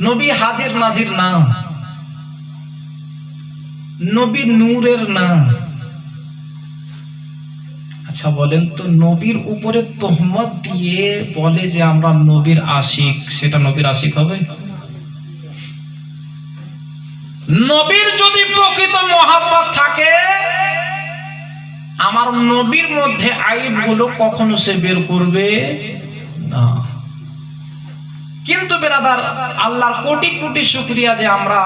নবী হাজির নাজির না, নবী নূরের না। আচ্ছা বলেন তো, নবীর উপরে তোহমত দিয়ে বলে যে আমরা নবীর আশিক, সেটা নবীর আশিক হবে? নবীর যদি প্রকৃত মহাব্বত থাকে, আমার নবীর মধ্যে আইব গুলো কখনো সে বের করবে না। কিন্তু বেরাদার, আল্লাহর কোটি কোটি শুকরিয়া যে আমরা,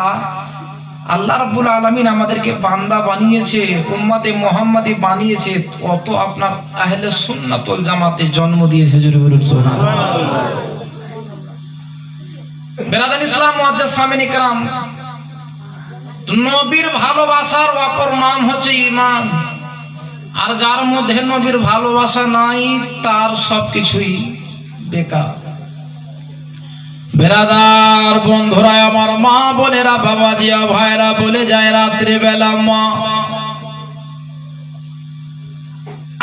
আল্লাহ রাব্বুল আলামিন আমাদেরকে বান্দা বানিয়েছে, উম্মতে মুহাম্মাদি বানিয়েছে, অত আপনার আহলে সুন্নাত ওয়াল জামাতে জন্ম দিয়েছে। জোরে বলুন সুবহানাল্লাহ। বেরাদার ইসলাম মুআজ্জাজ সামিন ইকরাম, নবীর ভালোবাসার অপর নাম হচ্ছে ঈমান। আর যার মধ্যে নবীর ভালোবাসা নাই, তার সবকিছুই বেকার। বেরাদার বন্ধুরা আমার, মা বোনেরা, বাবাজি ভাইরা বলে যায় রাত্রি বেলা, মা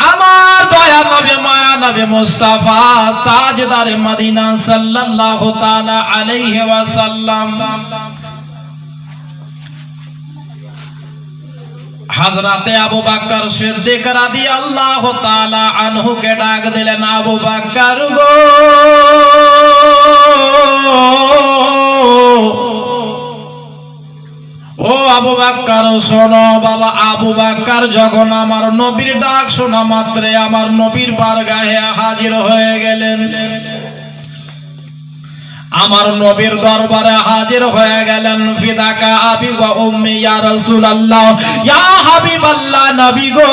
আমার দয়া নবী, মায়া নবী মুস্তাফা তাজদারে মদিনা সাল্লাল্লাহু তাআলা আলাইহি ওয়াসাল্লাম হযরতে আবু বকর সিদ্দিক রাদিয়াল্লাহু তাআলা আনহু কে ডাক দিলেন, আবু বকর গো, ও আবু বকর শোনো। বাবা আবু বকর যখন আমার নবীর ডাক শোনা মাত্রে আমার নবীর বারগাহে হাজির হয়ে গেলেন। আমার নবীর দরবারে হাজির হয়ে গেলেন। ফিদাকা আবি ওয়া উম্মি ইয়া রাসূলুল্লাহ, ইয়া হাবিবাল্লাহ, নবী গো,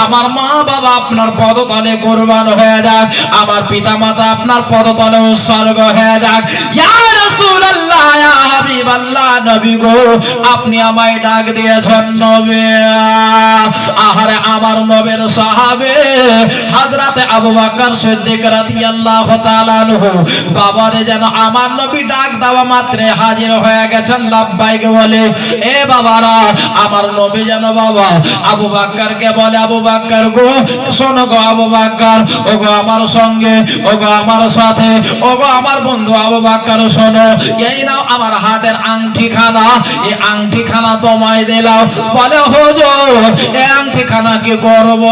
আমার মা বাবা আপনার পদতলে কুরবান হয়ে যাক, আমার পিতা মাতা আপনার পদতলে উৎসর্গ হয়ে যাক। ইয়া রাসূলুল্লাহ, ইয়া হাবিবাল্লাহ, নবী গো, আপনি আমায় ডাক দিয়েছেন নবী। আহারে আমার নবীর সাহাবে হযরতে আবু বকর সিদ্দিক রাদিয়াল্লাহু তাআলা আনহু বাবারে যেন আমার নবী ডাক দেওয়া মাত্রে হাজির হয়ে গেছেন লাব্বাইক বলে। এ বাবারা, আমার নবী যেন বাবা আবু বকরকে বলে, আবু বকর গো শোনো গো, আবু বকর ও গো আমার সঙ্গে, ও গো আমার সাথে, ও গো আমার বন্ধু আবু বকর শোনো, এই নাও আমার হাতের আংটি খানা, এই আংটি খানা তোমায় দিলাম। বলে হুজুর এই আংটি খানা কি করব?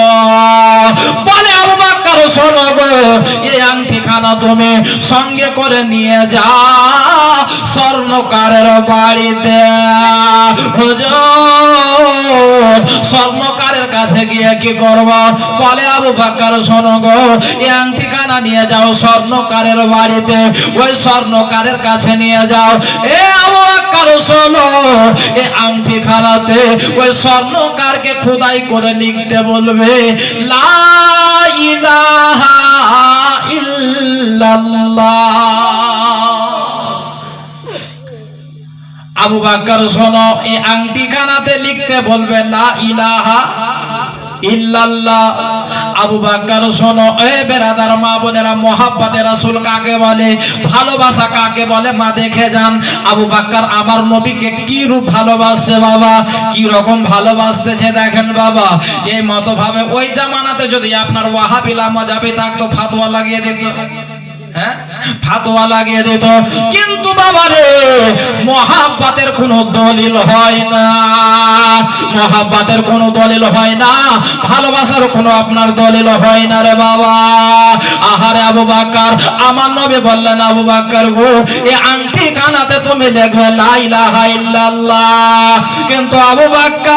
বলে আবু বকর শোনো গো, এই আংটি খানা তুমি সঙ্গে করে নিয়ে যা স্বর্ণকারের বাড়িতে। হুজুর স্বর্ণকারের কাছে গিয়ে কি করব? বলে আবু বকর শোনো গো, এই আংটি খানা নিয়ে যাও স্বর্ণকারের বাড়িতে, ওই স্বর্ণকারের কাছে নিয়ে যাও। এ আবু বকর শোনো, এই আংটি খানাতে ওই স্বর্ণকারকে খোদাই করে লিখতে বলবে, লা ইলাহা ইল্লাল্লাহ। আবু বকর শোনো, এই আংটি খানাতে লিখতে বলবে লা ইলাহা ইল্লাল্লাহ। আবু বকর শোনো, এ বেরাদার মা বোনেরা, মুহাব্বতে রাসূল কাকে বলে, ভালোবাসা কাকে বলে, মা দেখে যান আবু বকর আমার নবীকে কি রূপ ভালোবাসছে বাবা, কি রকম ভালোবাসতেছে দেখেন বাবা। এই মতো ভাবে ওই জামানাতে যদি আপনার ওয়াহাবি লামাজাবি থাকতো, ফাতোয়া লাগিয়ে দিত, হ্যাঁ ফাতোয়া লাগিয়ে দিত। কিন্তু বাবারে মুহাব্বতের কোনো দলিল হয় না, মুহাব্বতের কোনো দলিল হয় না, ভালোবাসার কোনো আপনার দলিল হয় না রে বাবা। আহারে আবু বকর, আমার নবী বললেন, আবু বকর গো, এই আংটি খানাতে তুমি লিখবে লা ইলাহা ইল্লাল্লাহ। কিন্তু আবু বকর,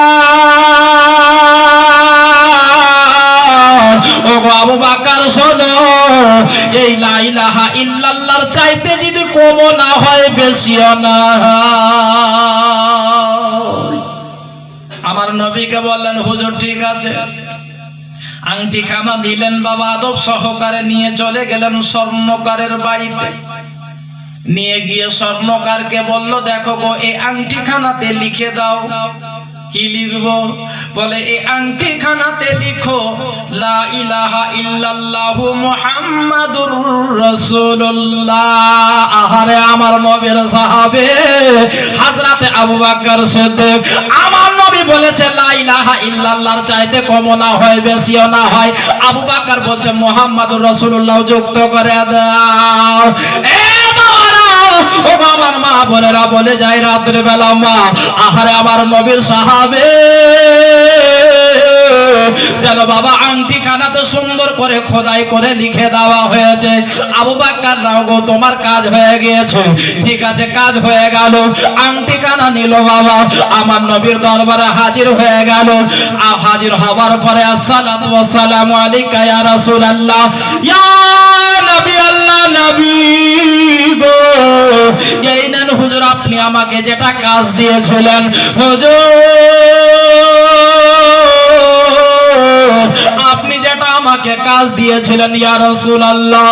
ও গো আবু বকর শোনো, এই লা ইলাহা ইল্লাল্লাহর চাইতে যদি কমও না হয়, বেশিও না হয়। আমার নবীকে বললেন, হুজুর ঠিক আছে। আংটি খানা নিলেন বাবা, আদব সহকারে নিয়ে চলে গেলেন স্বর্ণকারের বাড়িতে। নিয়ে গিয়ে স্বর্ণকারকে বলল, দেখো গো, এই আংটি খানাতে লিখে দাও। কি লিখবো? বলে এই আংটি খানাতে লিখো লা ইলাহা ইল্লাল্লাহু মুহাম্মাদুর রাসূলুল্লাহ। আহারে আমার নবীর সাহাবে হযরতে আবু বকর সিদ্দিক, আমার নবী বলেছে লা ইলাহা ইল্লাল্লাহর চাইতে কম না হয়, বেশিও না হয়। আবু বকর বলছে মুহাম্মাদুর রাসূলুল্লাহ যুক্ত করে দাও। এ বাবা, ও আমার মা বোনেরা বলে যায় রাতের বেলা, মা আহারে আমার নবীর সাহাবে যেন বাবা আংটি খানাতে সুন্দর করে খোদাই করে লিখে দেওয়া হয়েছে, আবু বকর নাও গো তোমার কাজ হয়ে গিয়েছে। ঠিক আছে, কাজ হয়ে গেল। আংটি খানা নিল বাবা, আমার নবীর দরবারে হাজির হয়ে গেল। হাজির হবার পরে আসসালাতু ওয়াসসালামু আলাইকা ইয়া রাসূলুল্লাহ, ইয়া নবী আল্লাহ, নবী গো এই নেন হুজুর আপনি আমাকে যেটা কাজ দিয়েছিলেন হুজুর, আপনি যেটা আমাকে কাজ দিয়েছিলেন ইয়া রাসূলুল্লাহ,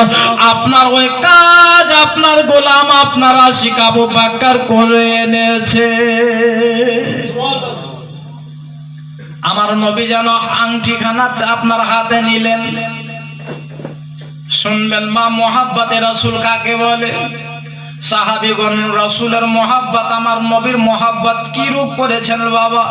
আপনার ওই কাজ আপনার গোলাম আপনার আশিক আবু বকর করে এনেছে। আমার নবী যেন আংটিখানা আপনার হাতে নিলেন। শুনবেন মা, মোহাব্বতে রাসূল কাকে বলে? সাহাবীগণ রাসূলের মোহাব্বত, আমার নবীর মোহাব্বত কি রূপ করেছেন বাবা?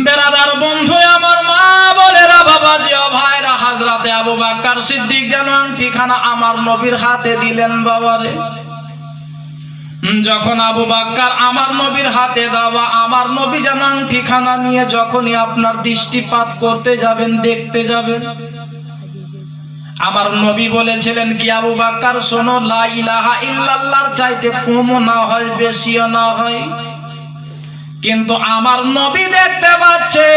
বেরাদার বন্ধু আমার মা বলেরা বাবাজি ও ভাইরা, হযরতে আবু বকর সিদ্দিক যেন আংটিখানা আমার নবীর হাতে দিলেন বাবারে। যখন আবু বকর আমার নবীর হাতে দেওয়া, আমার নবী যেন আংটিখানা নিয়ে যখনই আপনার দৃষ্টিপাত করতে যাবেন, দেখতে যাবেন, আমার নবী বলেছিলেন কি, আবু বকর শোনো, লা ইলাহা ইল্লাল্লাহর চাইতে কমও না হয় বেশিও না হয়। কিন্তু আমার নবী দেখতে পাচ্ছে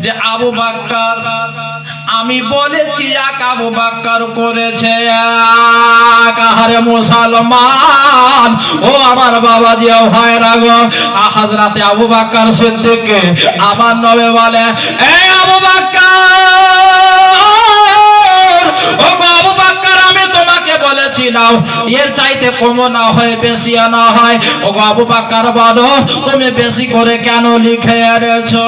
যে আবু বকর, আমি বলেছি এক আবু বকর করেছে এক। আহারে মুসলমান ও আমার বাবাজি ও ভাইরা গো, হযরতে আবু বকর সিদ্দিককে আমার নবী বলে, এই আবু বকর, ও আবু বকর আমি তোমাকে বলেছিলাম এর চাইতে কমও না হয় বেশিও না হয়। ও আবু বকর বলো তুমি বেশি করে কেন লিখে এনেছো?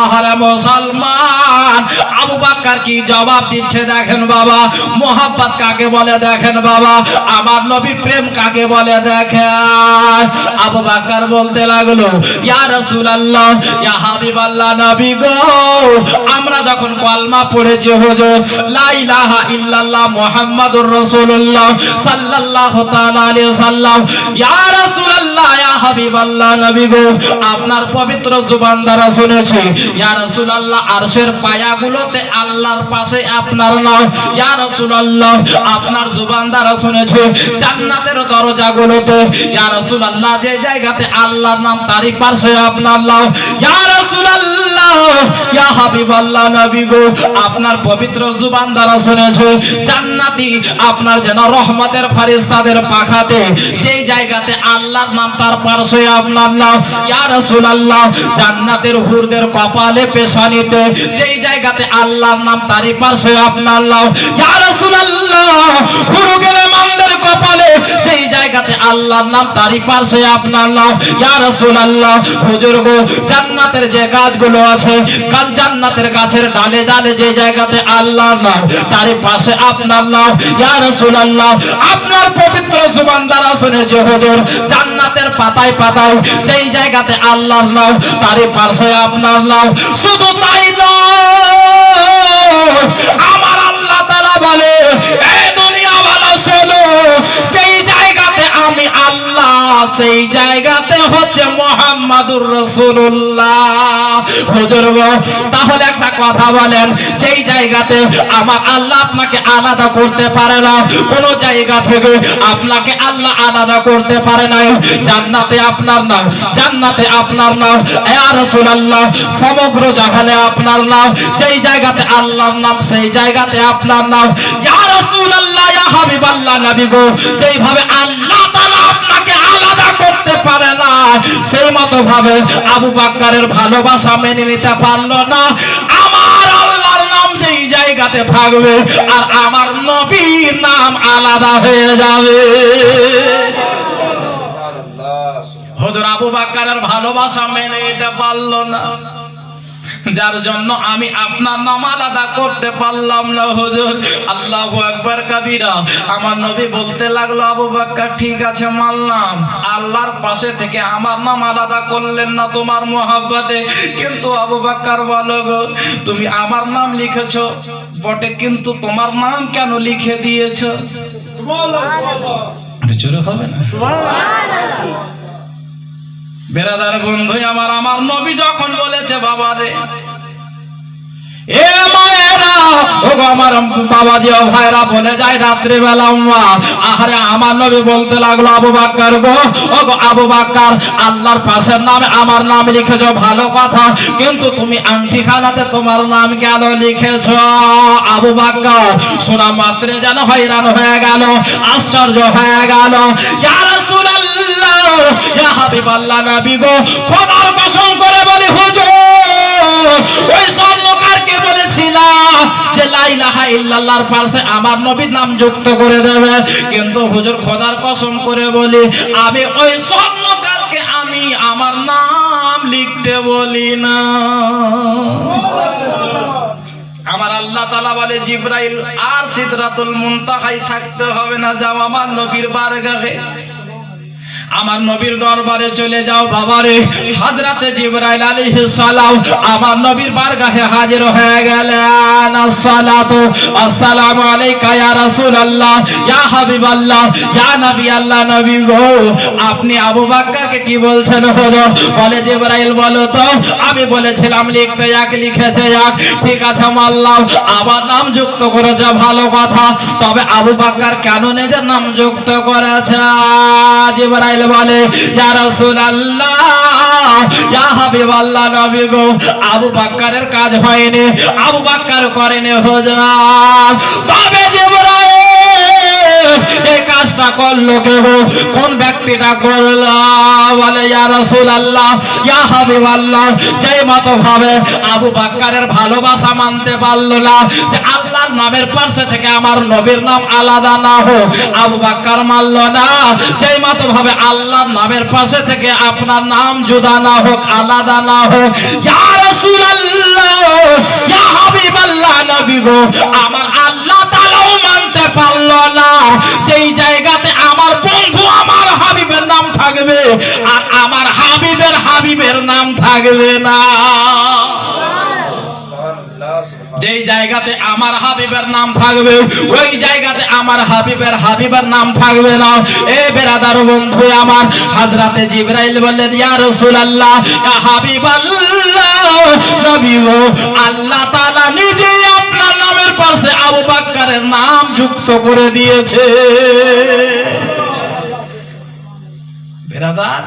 আহারে মুসলমান, আবু বকর কি জবাব দিচ্ছে দেখেন বাবা। মোহাব্বত কাকে বলে দেখেন বাবা, আমার নবী প্রেম কাকে বলে দেখেন। আবু বকর বলতে লাগলো, ইয়া রাসূলুল্লাহ, ইয়া হাবিবাল্লাহ, নবী গো আমরা যখন কলমা পড়েছি হুজুর, লা ইলাহা ইল্লাল্লাহ মুহাম্মাদুর রাসূলুল্লাহ সাল্লাল্লাহু তাআলা আলাইহি সাল্লাম, ইয়া রাসূলুল্লাহ, ইয়া হাবিবাল্লাহ, নবী গো আপনার পবিত্র জবান দ্বারা শুনেছি ইয়া রাসূলুল্লাহ আরশের পায়াগুলোতে আল্লাহর পাশে আপনার নাম। ইয়া রাসূলুল্লাহ আপনার জবান দ্বারা শুনেছি জান্নাতের দরজাগুলোতে ইয়া রাসূলুল্লাহ যে জায়গাতে আল্লাহর নাম তারই পাশে আপনার নাম। ইয়া রাসূলুল্লাহ, ইয়া হাবিবাল্লাহ, নবী গো আপনার পবিত্র জবান দ্বারা শুনেছি জান্নাতি আপনার যেন রহমতের ফেরেশতাদের পাখাতে যেই জায়গাতে আল্লাহর নাম তার পাশে আপনার নাম। ইয়া রাসূলুল্লাহ জান্নাতের হুরদের কপালে পেশানিতে যেই জায়গাতে আল্লাহর নাম তারই পাশে আপনার নাম। ইয়া রাসূলুল্লাহ হুরুগের মানদের কপালে যেই জায়গাতে আল্লাহর নাম তারই পাশে আপনার নাম। ইয়া রাসূলুল্লাহ হুজুর গো জান্নাতের যে গাছগুলো আছে, জান্নাতের গাছের ডালে ডালে যে জায়গাতে আল্লাহর নাম তারই পাশে আপনার নাম। ইয়া রাসূলুল্লাহ আপনার পবিত্র জবান দ্বারা শুনেছি হুজুর জান্নাতের পাতায় পাতায় যেই জায়গাতে আল্লাহর নাম তারই পাশে আপনার নাম। শুধু তাই নয়, আমার আল্লাহ তাআলা বলে, এই দুনিয়া ওয়ালা শোনো, যেই জায়গাতে আমি আল্লাহ সেই জায়গাতে হচ্ছে মুহাম্মাদুর রাসূলুল্লাহ। হুজুর গো তাহলে একটা কথা বলেন, যেই জায়গাতে আমার আল্লাহ আপনাকে আলাদা করতে পারে না, কোন জায়গা থেকে আপনাকে আল্লাহ আলাদা করতে পারে না, জান্নাতে আপনার নাম, জান্নাতে আপনার নাম, ইয়া রাসূলুল্লাহ সমগ্র জাহানে আপনার নাম, যেই জায়গাতে আল্লাহর নাম সেই জায়গাতে আপনার নাম। ইয়া রাসূলুল্লাহ, ইয়া হাবিবাল্লাহ, নবী গো যেইভাবে আল্লাহ তাআলা আপনাকে আলাদা করতে পারে না, সেই মতো ভাবে আবু বকরের ভালোবাসা মেনে নিতে পারলো না। আমার আল্লাহর নাম যেই জায়গাতে থাকবে আর আমার নবীর নাম আলাদা হয়ে যাবে। হুজুর আবু বকরের ভালোবাসা মেনে নিতে পারলো না। যার জন্য আমি আপনার নাম আলাদা করতে পারলাম না হুজুর। আল্লাহু আকবার কাবীরা। আমার নবী বলতে লাগলো, আবু বকর ঠিক আছে মানলাম, আল্লাহর পাশে থেকে আমার নাম আলাদা করলেন না তোমার মহব্বতে, কিন্তু আবু বকর বলো গো, তুমি আমার নাম লিখেছো বটে, কিন্তু তোমার নাম কেন লিখে দিয়েছো? জোরে হবে না? বেরাদার বন্ধু আমার, আমার নবী যখন বলেছে বাবা রে, এ মায়েরা, ওগো আমার বাবাজি ও ভাইরা বলে যায় রাত্রি বেলা মা, আহারে আমার নবী বলতে লাগলো, আবু বকর গো, ওগো আবু বকর, আল্লাহর পাশের নামে আমার নাম লিখেছো ভালো কথা, কিন্তু তুমি আংটিখানাতে তোমার নাম কেন লিখেছো? আবু বকর শোনা মাত্রে যেন হয়রান হয়ে গেল, আশ্চর্য হয়ে গেল। ইয়া রাসূলুল্লাহ, ইয়া হাবিবাল্লাহ, নবী গো, খোদার কসম করে বলি হুজুর, ওই স্বর্ণকারকে বলেছিলাম যে লা ইলাহা ইল্লাল্লাহর পাশে আমার নবীর নাম যুক্ত করে দেবে, কিন্তু হুজুর খোদার কসম করে বলি, আমি ওই স্বর্ণকারকে আমি আমার নাম লিখতে বলি না। আমার আল্লাহ তাআলা বলে, জিবরাইল আর সিদরাতুল মুনতাহায় থাকতে হবে না, যাও আমার নবীর বারগাহে, আমার নবীর দরবারে চলে যাও। বাবারে হযরতে জিবরাইল আলাইহিস সালাম আমার নবীর বারগাহে হাজির হয়ে গেলেন। আসসালাতু আসসালামু আলাইকা ইয়া রাসূলুল্লাহ, ইয়া হাবিবাল্লাহ, ইয়া নবী আল্লাহ, নবী গো, আপনি আবু বকরকে কি বলছেন হুজুর? বলে জিবরাইল বলো তো, আমি বলেছিলাম লিখতে, এক লিখেছে এক, ঠিক আছে মানলাম, আমার নাম যুক্ত করেছে ভালো কথা, তবে আবু বকর কেন নিজের নাম যুক্ত করেছে? জিবরাইল বলে, ইয়া রাসূলুল্লাহ, ইয়া হাবিবাল্লাহ, নবী গো, আবু বকরের কাজ হয়নি, আবু বকর করেনি হুজুর, তবে জিবরাইল এই কাজটা করলো কে? কোন ব্যক্তিটা করলো? বলে, ইয়া রাসূলুল্লাহ, ইয়া হাবিবাল্লাহ, যেই মতো ভাবে আবু বকরের ভালোবাসা মানতে পারলো না যে আল্লাহর নামের পাশে থেকে আমার নবীর নাম আলাদা না হোক, আবু বকর মানলো না যেই মতো ভাবে আল্লাহর নামের পাশে থেকে আপনার নাম জুদা না হোক, আলাদা না হোক। ইয়া রাসূলুল্লাহ, ইয়া হাবিবাল্লাহ, নবী গো, আমার আল্লাহ তাআলাও মানতে পারলো না যেই জায়গাতে আমার বন্ধু আমার হাবিবের নাম থাকবে আর আমার হাবিবের নাম থাকবে না। যেই জায়গাতে আমার হাবিবের নাম থাকবে ওই জায়গাতে আমার হাবিবের নাম থাকবে না। এ বেরাদার বন্ধু আমার, হযরতে জিবরাইল বললেন, ইয়া রাসূলুল্লাহ, ইয়া হাবিবাল্লাহ, নবী গো, আল্লাহ তাআলা নিজে আপনার নামের পাশে আবু বকরের নাম যুক্ত করে দিয়েছে। বেরাদার,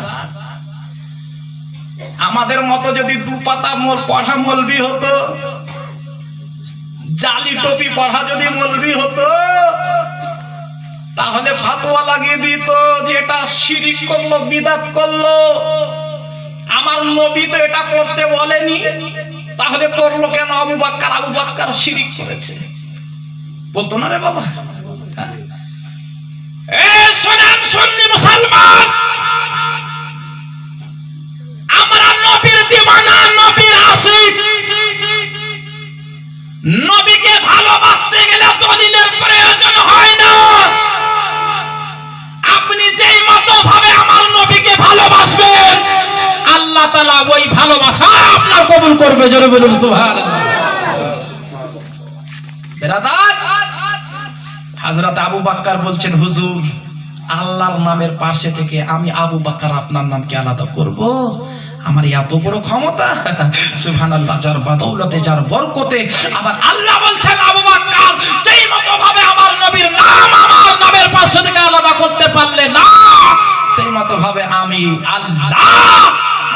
আমাদের মতো যদি দু পাতা পড়া মৌলবি হতো, জালি টপি পড়া যদি মৌলবি হতো, তাহলে ফতোয়া লাগিয়ে দিত যে এটা শিরিক করলো, বিদআত করলো, আমার নবী তো এটা করতে বলেনি, তাহলে করলো কেন আবু বকর শিরিক করেছে, বলতো না রে বাবা? এ শোনেন সুন্নি মুসলমান, আমরা নবীর দিওয়ানা, নবীর আশিক, নবীকে ভালোবাসতে গেলে দলিলের প্রয়োজন হয় না। আপনি যেই মতো ভাবে আমার নবীকে ভালোবাসবেন, আল্লাহ তাআলা ওই ভালোবাসা আপনার কবুল করবে। জোরে বলুন সুবহানাল্লাহ। বেরাদার, হযরত আবু বকর বলছেন, হুজুর, আল্লাহর নামের পাশে থেকে আমি আবু বকর আপনার নামকে আলাদা করব? আমার এত বড় ক্ষমতা? সুবহানাল্লাহ, যার বদৌলতে, যার বরকতে আবার আল্লাহ বলছেন, আবু বকর যেই মতো ভাবে আমার নবীর নাম আমার নামের পাশে থেকে আলাদা করতে পারলে না, সেই মতো ভাবে আমি আল্লাহ,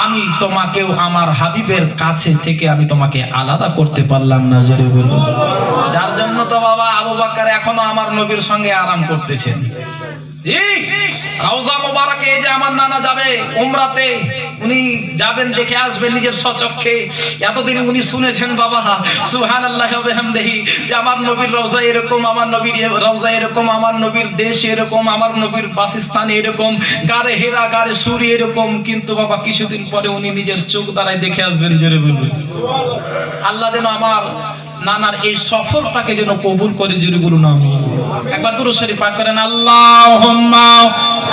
আমি তোমাকেও আমার হাবিবের কাছে থেকে আমি তোমাকে আলাদা করতে পারলাম না। জোরে বলুন। যার জন্য তো বাবা আবু বকর এখনো আমার নবীর সঙ্গে আরাম করতেছেন। জি, রওজা মোবারকে যে আমার নানা যাবে উমরাতে, উনি যাবেন, দেখে আসবেন নিজের স্বচক্ষে। এতদিন উনি শুনেছেন বাবা সুবহানাল্লাহি ওয়া বিহামদিহি যে আমার নবীর রওজা এরকম, আমার নবীর রওজা এরকম, আমার নবীর দেশ এরকম, আমার নবীর বাসস্থান এরকম, গারে হেরা গারে সুরি এরকম। কিন্তু বাবা কিছুদিন পরে উনি নিজের চোখ দ্বারাই দেখে আসবেন। জোরে বলুন আল্লাহ যেন আমার নানার এই সফরটাকে যেন কবুল করে। জোরে বলুন আমিন। একবার দুরূদ শরীফ পাঠ করেন। আল্লাহুম্মা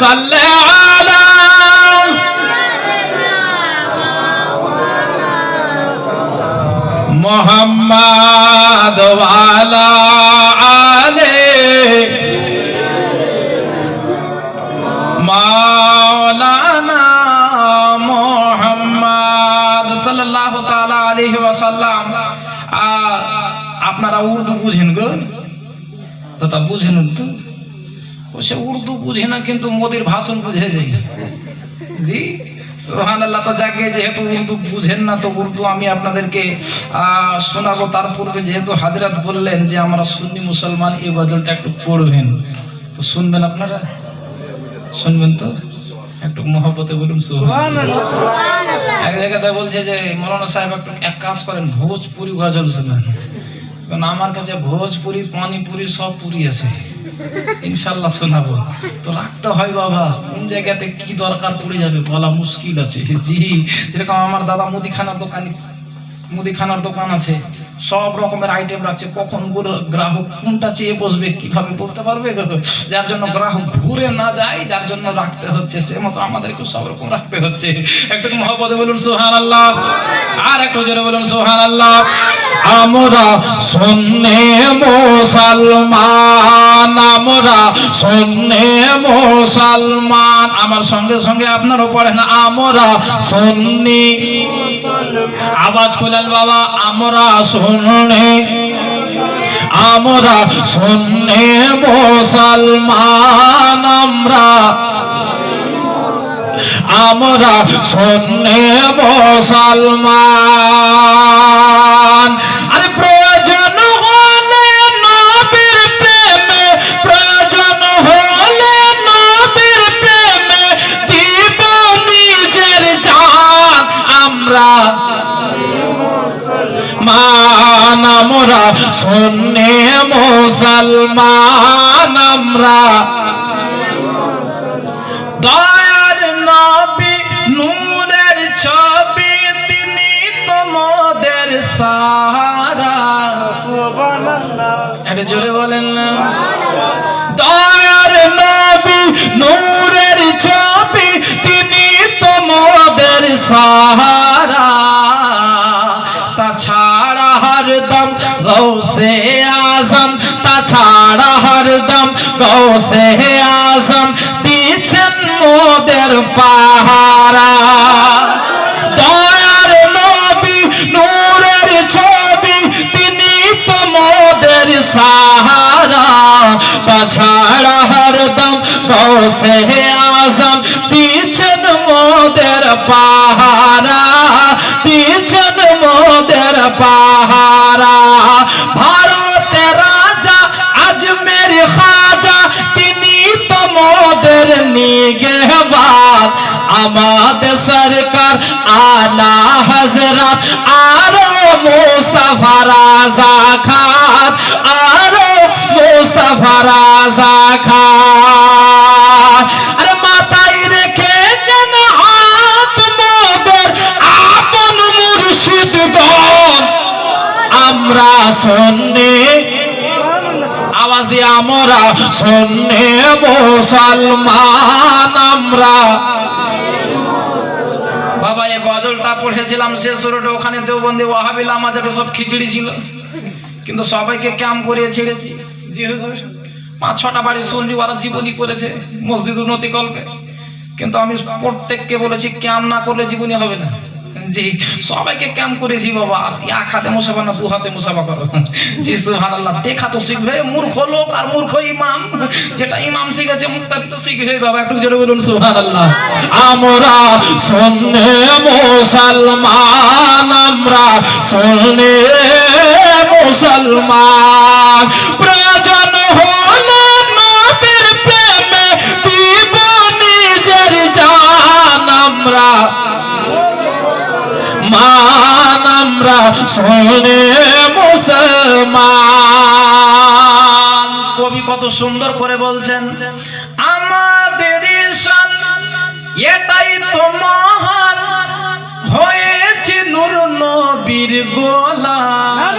সাল্লি আলা মুহাম্মাদ ওয়া আলা আলি মাওলানা মুহাম্মদ সাল্লাল্লাহু তাআলা আলাইহি ওয়াসাল্লাম। আপনারা উর্দু বুঝেন গো? তা বুঝেন উর্দু? সে উর্দু বুঝে না কিন্তু মোদির ভাষণ বুঝে যায়। জি সুবহানাল্লাহ। তো যাকে যেহেতু উর্দু বুঝেন না, তো উর্দু আমি আপনাদেরকে শোনাবো। তার পূর্বে যেহেতু হাজরাত বললেন যে আমরা সুন্নি মুসলমান, এই গজলটা একটু পড়বেন, তো শুনবেন আপনারা? শুনবেন তো? একটু মহব্বতে বলুন সুবহানাল্লাহ। এক জায়গাতে বলছে যে মৌলানা সাহেব এক কাজ করেন, ভোজপুরি গজল শোনান। কারণ আমার কাছে ভোজপুরি পানিপুরি সব পুরি আছে, ইনশাল্লাহ শোনাবো। তো রাখতে হয় বাবা, কোন জায়গাতে কি দরকার পড়ে যাবে বলা মুশকিল আছে। জি, যেরকম আমার দাদা মুদিখানার দোকান আছে, সব রকমের আইটেম রাখছে। কখন গ্রাহক কোনটা চেয়ে বসবে কিভাবে বলতে পারবে? যার জন্য গ্রাহক ঘুরে না যায়, যার জন্য রাখতে হচ্ছে, সে মতো আমাদেরকে সব রকম রাখতে হচ্ছে। একটু মহব্বতে বলুন সুবহানাল্লাহ, আর একটু জোরে বলুন সুবহানাল্লাহ। আমরা সুন্নি মুসলমান, আমরা সুন্নি মুসলমান। আমার সঙ্গে সঙ্গে আপনারও পড়েন, আমরা সুন্নি মুসলমান। আওয়াজ খুলেন বাবা, আমরা সুন্নি, আমরা সুন্নি মুসলমান, আমরা সুন্নি মুসলমান। আরে প্রয়োজন হলে নবীর প্রেমে, প্রয়োজন হলে নবীর প্রেমে দিব নিজের জান। আমরা মুসলমান, আমরা সুন্নি মুসলমান, আমরা দয়ার নবী নূরের ছবি, তিনি তোমাদের সাহারা। সুবহানাল্লাহ, এটা জোরে বলেন না। দয়ার নবী নূরের ছবি, তিনি তোমাদের সাহারা। তাছাড়া হরদম গৌসে আজম, তাছাড়া হরদম গৌসে আজম দিচ্ছেন মোদের পাহারা। দয়ার নবী নূরের ছবি, তিনি তোমাদের সাহারা। তাছাড়া হরদম গৌসে আজম দিচ্ছেন মোদের পাহারা, দিচ্ছেন মোদের পাহারা। ভারতের রাজা আজমের খাজা, তিনি তোমাদের নিগহবান। আমাদের সরকার আলা হযরত আরো মুস্তাফা রাজা খান, আরো মুস্তাফা রাজা খান। আরে মাথায় রেখে যেন হাত মোদের আপন মুর্শিদগণ। আমরা সুন্নি, আওয়াজ দিয়ে আমরা সুন্নি মুসলমান, আমরা। বাবা এই গজলটা পড়েছিলাম শেষ রোডে, ওখানে দেওবন্দি ওয়াহাবি লামাজাবে সব খিচড়ি ছিল, কিন্তু সবাইকে ক্যাম্প করিয়ে ছেড়েছি। জি হুজুর, 5-6টা বাড়ি শুনলি ওরা জীবনী করেছে মসজিদ উন্নতি কল্পে, কিন্তু আমি প্রত্যেককে বলেছি ক্যাম্প না করলে জীবনী হবে না। জি, সবাইকে ক্যাম্প করেছি বাবা। এক হাতে মুসাফা না 2 হাতে মুসাফা করো। জি সুবহানাল্লাহ। দেখা তো শিখবে মূর্খ লোক আর মূর্খ ইমাম, যেটা ইমাম শিখেছে মুক্তাদি তো শিখবে বাবা। একটু জোরে বলুন সুবহানাল্লাহ। আমরা সুন্নি মুসলমান, আমরা সুন্নি মুসলমান। প্রয়োজন হলে নবীর প্রেমে শোনে মুসলমান। কবি কত সুন্দর করে বলছেন, আমাদের ঈশান এটাই তো মহান, হয়েছে নূর নবীর গোলাম।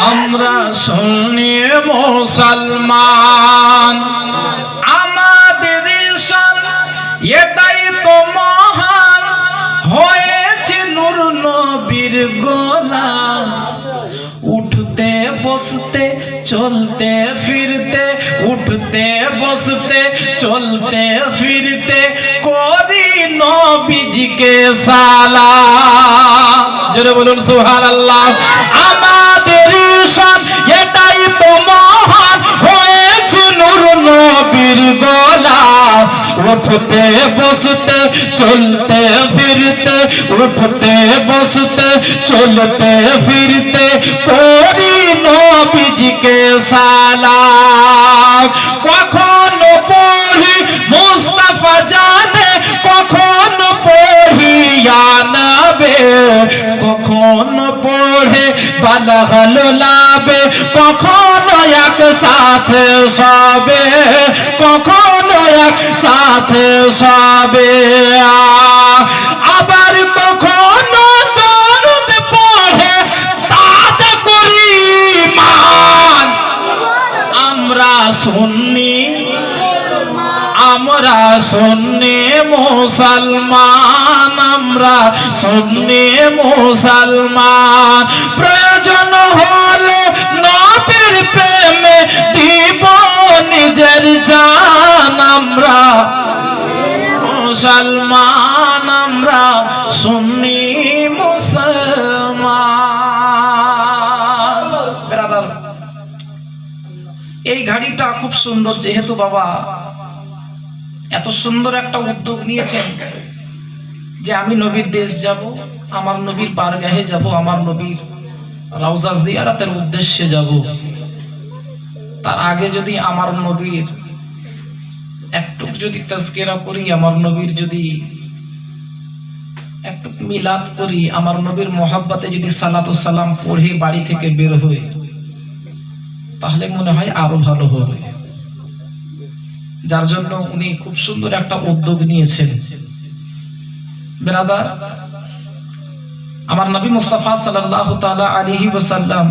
আমরা শুনি মুসলমান, আমাদের ঈশান এটাই তো মহান, হয়েছে নূর নবীর গোলাম। উঠতে বসতে চলতে ফিরতে, উঠতে বসতে চলতে ফিরতে করি নবীজিকে সালাম। জোরে বলুন সুবহানাল্লাহ। আমাদের ঈশান এটাই তো মহান, হয়েছে নূর নবীর গোলাম। উঠতে বসতে চলতে ফিরতে, উঠতে বসতে চলতে ফিরতে করি নবীজিকে সালাম। কখনো পড়ি মুস্তাফা জানে, কখনো পড়ি আনাবে, কখনো পড়ে বালাগাল লাবে, কখনো একসাথে সবে, কখনো একসাথে সবে। আবার কখনো দরুদ পড়ে তাজা করি মান। আমরা সুন্নি, আমরা সুন্নি মুসলমান, আমরা সুন্নি মুসলমান। প্রয়োজন হলে নবীর প্রেমে দিব নিজের জান। আমরা মুসলমান, আমরা সুন্নি মুসলমান। এই ঘাড়িটা খুব সুন্দর, যেহেতু বাবা এত সুন্দর একটা উদ্যোগ নিয়েছেন যে আমি নবীর দেশ যাব, আমার নবীর বারগাহে যাব, আমার নবীর রওজা জিয়ারতের উদ্দেশ্যে যাব। তার আগে যদি আমার নবীর একটু যদি তাজকিরা করি, আমার নবীর যদি একটু মিলাদ করি, আমার নবীর মহব্বতে যদি সালাতু সালাম পড়ে বাড়ি থেকে বের হই, তাহলে মনে হয় আরো ভালো হবে। যার জন্য উনি খুব সুন্দর একটা উদ্যোগ নিয়েছেন। বেরাদার, আমার নবী মুস্তাফা সাল্লাল্লাহু তাআলা আলাইহি ওয়াসাল্লাম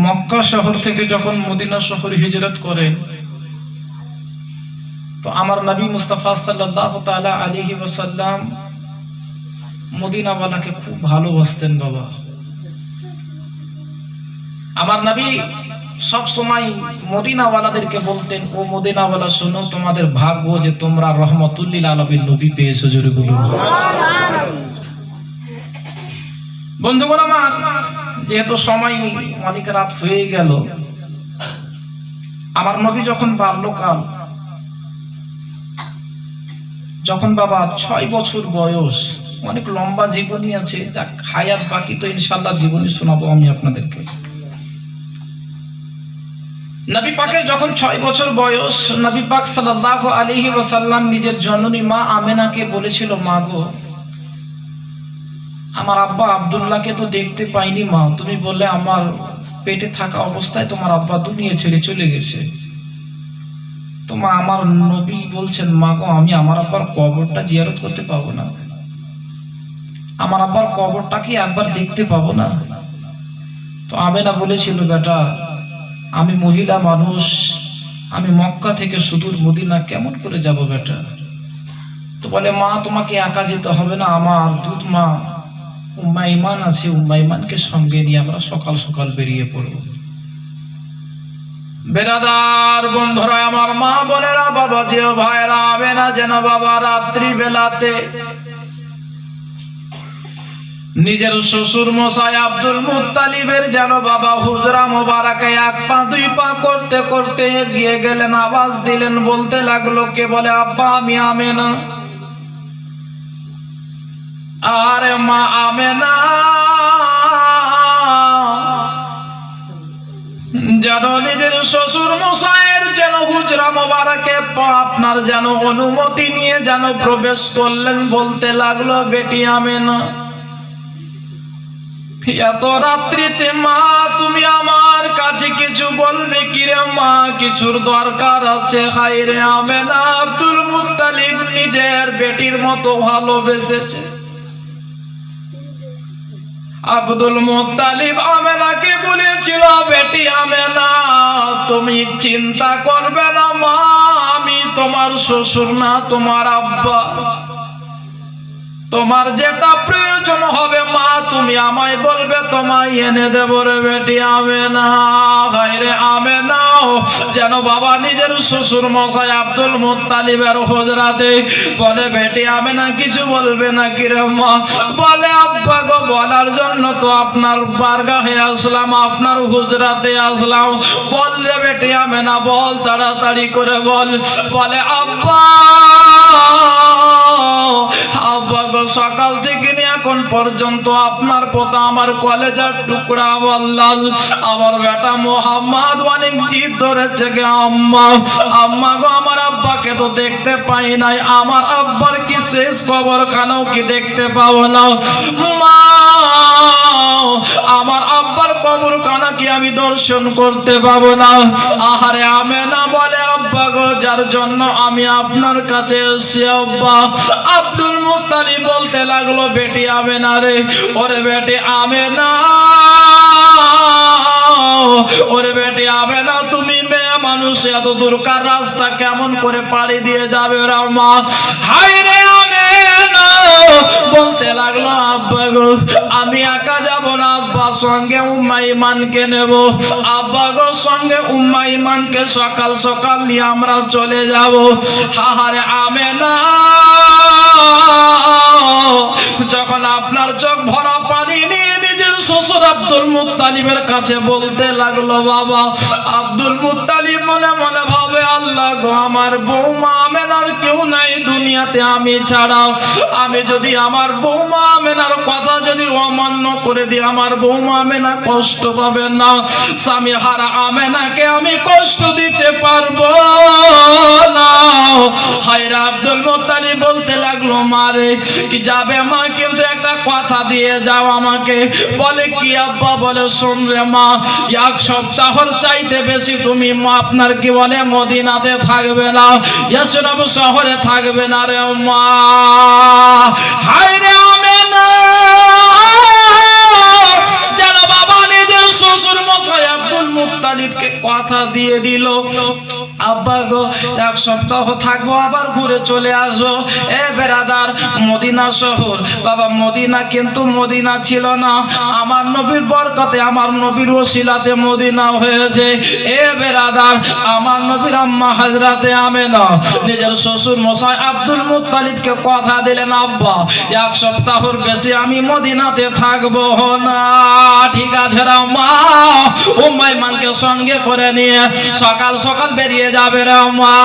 মক্কা শহর থেকে যখন মদিনা শহরে হিজরত করেন, তো আমার নবী মুস্তাফা সাল্লাল্লাহু তাআলা আলাইহি ওয়াসাল্লাম মদিনাওয়ালাকে খুব ভালোবাসতেন বাবা। আমার নবী সব সময় মদিনাওয়ালাদেরকে বলতেন, ও মদিনাওয়ালা শোনো, তোমাদের ভাগ্য যে তোমরা রহমতুল্লিল আলামিন নবী পেয়েছো। জোরে বলুন বন্ধুগণ আমার, যেহেতু সময় অনেক রাত হয়ে গেল, আমার নবী যখন বাল্যকাল, যখন বাবা 6 বছর বয়স, অনেক লম্বা জীবনী আছে, যা হায়াত বাকি, তো ইনশাআল্লাহ জীবনী শোনাবো আমি আপনাদেরকে। নবী পাকের যখন 6 বছর বয়স, নবী পাক সাল্লাল্লাহু আলাইহি ওয়াসাল্লাম নিজের জননী মা আমেনাকে বলেছিল, মা গো, আমার আব্বা আব্দুল্লাহকে তো দেখতে পাইনি মা, তুমি বললে আমার পেটে থাকা অবস্থায় তোমার আব্বা দুনিয়া ছেড়ে চলে গেছে। তো মা, আমার নবী বলছেন, মা গো, আমি আমার আব্বার কবরটা জিয়ারত করতে পাবো না? আমার আব্বার কবরটা কি একবার দেখতে পাবো না? তো আমেনা বলেছিল, বেটা, আমি মহিলা মানুষ, আমি মক্কা থেকে সুদূর মদিনা কেমন করে যাব বেটা? তো বলে, মা, তোমাকে একা যেতে হবে না, আমার দুধ মা উম্মা ইমান আছে, উম্মা ইমানকে সঙ্গে নিয়ে আমরা সকাল সকাল বেরিয়ে পড়ব। বেরাদার বন্ধুরা, আমার মা বোনেরা, বাবা জিও ভাইরা, আমেনা যেন বাবা রাত্রি বেলাতে নিজের শ্বশুর মশাই আব্দুল মুত্তালিবের যেন বাবা হুজরা মোবারকে 1 পা 2 পা করতে করতে এগিয়ে গেলেন, আওয়াজ দিলেন, বলতে লাগলো, কে বলে? আব্বা, আমি আমেনা। আরে মা আমেনা, যেন নিজের শ্বশুর মশাইয়ের যেন হুজরা মোবারকে আপনার যেন অনুমতি নিয়ে যেন প্রবেশ করলেন। বলতে লাগলো, বেটি আমেনা, এত রাত্রিতে মা তুমি আমার কাছে কিছু বলবে কি রে মা? কিছুর দরকার আছে। হায় রে আমেনা, আব্দুল মুত্তালিব নিজের বেটির মতো ভালোবেসেছে। আব্দুল মুত্তালিব আমেনাকে বলেছিল, বেটি আমেনা তুমি চিন্তা করবে না মা, আমি তোমার শ্বশুর না, তোমার আব্বা। তোমার যেটা প্রয়োজন হবে মা তুমি আমায় বলবে, তোমায় এনে দেব রে বেটি আমেনা। হায় রে আমেনা, যেন বাবা নিজের শ্বশুর মশাই আব্দুল মুত্তালিবের হুজরাতে বলে, বেটি আমেনা কিছু বলবে না কি রে মা? বলে, আব্বা গো বলার জন্য তো আপনার বারগাহে আসলাম, আপনার হুজরাতে আসলাম। বল রে বেটি আমেনা বল, তাড়াতাড়ি করে বল। বলে, আব্বা আব্বা গো সকাল থেকে নিয়ে এখন পর্যন্ত আপনার পোতা আমার কলেজার টুকরা বললাম, আমার বেটা মোহাম্মদ অনেক জিদ ধরেছে গে আম্মা। আম্মা গো আমার আব্বাকে তো দেখতে পাই নাই, আমার আব্বার কি শেষ খবরখানাও কি দেখতে পাবো না মা? আমার আব্বার কবরখানা কি আমি দর্শন করতে পাবো না? আহারে আমেনা বলে, আব্বা গো যার জন্য আমি আপনার কাছে এসেছি আব্বা। আব্দুল মুত্তালিব বলতে লাগলো, বেটি আমেনা রে, ওরে বেটি আমেনা, ওরে বেটি আমেনা তুমি মেয়ে মানুষ এত দূরকার রাস্তা কেমন করে পাড়ি দিয়ে যাবে রে মা? হায় রে আমেনা বলতে লাগলো, আব্বা গো আমি একা যাব না আব্বা, সঙ্গে উম্মা ইমানকে নেব। আব্বা গো সঙ্গে উম্মা ইমানকে সকাল সকাল নিয়ে আমরা চলে যাব। হাহারে আমেনা যখন আপনার চোখ ভরা পানি নিয়ে নিজের শ্বশুর আব্দুল মুত্তালিবের কাছে বলতে লাগলো, বাবা। আব্দুল মুত্তালিব মনে মনে ভাবে, আল্লাহ গো আমার বৌমা আমেনার কেউ নাই দুনিয়াতে আমি ছাড়াও। আমি যদি আমার বৌমা আমেনার কথা যদি অমান্য করে দিই, আমার বৌমা আমেনা কষ্ট পাবে না? স্বামী হারা আমেনাকে আমি কষ্ট দিতে পারবো না। হায়রা আব্দুল মুত্তালিব বলতে লাগলো, মারে কি যাবে মা, কিন্তু একটা কথা দিয়ে যাও আমাকে। বলে, কি আব্বা? বলে, শোন রে মা, এক সপ্তাহর চাইতে বেশি তুমি মা আপনার কি বলে মদিনাতে থাকবে না, ইয়াসরিব শহরে থাকবে না রে মা। হায় রে আমেনা, যেন বাবা নিজের শ্বশুর মশাই আব্দুল মুত্তালিবকে কথা দিয়ে দিল, আব্বা গো এক সপ্তাহ থাকবো, আবার ঘুরে চলে আসবো। এ বেরাদার, মদিনা শহর বাবা, মদিনা কিন্তু মদিনা ছিল না, আমার নবীর বরকতে আমার নবীর ওসিলাতে মদিনা হয়েছে। এ বেরাদার, আমার নবীর আম্মা হযরতে আমেনা নিজের শ্বশুর মশাই আব্দুল মুত্তালিবকে কথা দিলেন, আব্বা এক সপ্তাহর বেশি আমি মদিনাতে থাকবো না। ঠিক আছে রে মা, উম্মা ইমানকে সঙ্গে করে নিয়ে সকাল সকাল বেরিয়ে যাবে রে মা।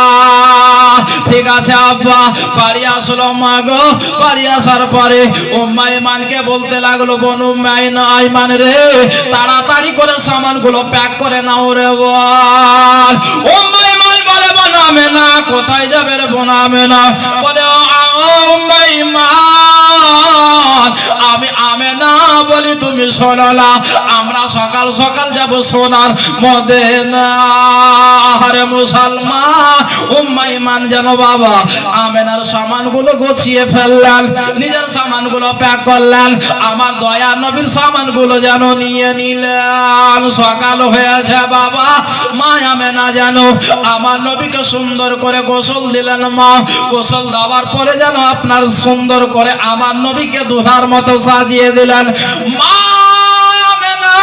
ঠিক আছে আব্বা। বাড়ি আসলো মা গো, বাড়ি আসার পরে উম্মা ইমানকে বলতে লাগলো, বোন উম্মা ইমান রে, তাড়াতাড়ি করে সামানগুলো প্যাক করে নাও রে বল। উম্মা ইমান বলে, বোন আমেনা কোথায় যাবে রে বোন আমেনা? বলে, উম্মা ইমান আমি আমেনা বলি তুমি শোনো না, আমরা সকাল সকাল যাব সোনার মদিনা। আরে মুসলমান, উম্মা ইমান যেন বাবা আমেনার সামানগুলো গুছিয়ে ফেললেন, নিজের সামানগুলো প্যাক করলেন, আমার দয়া নবীর সামানগুলো যেন নিয়ে নিলেন। সকাল হয়েছে বাবা, মা আমেনা যেন আমার নবীকে সুন্দর করে গোসল দিলেন। মা গোসল দেওয়ার পরে যেন আপনার সুন্দর করে আমার নবীকে দুহার মতো সাজিয়ে দিলেন। মা আমেনা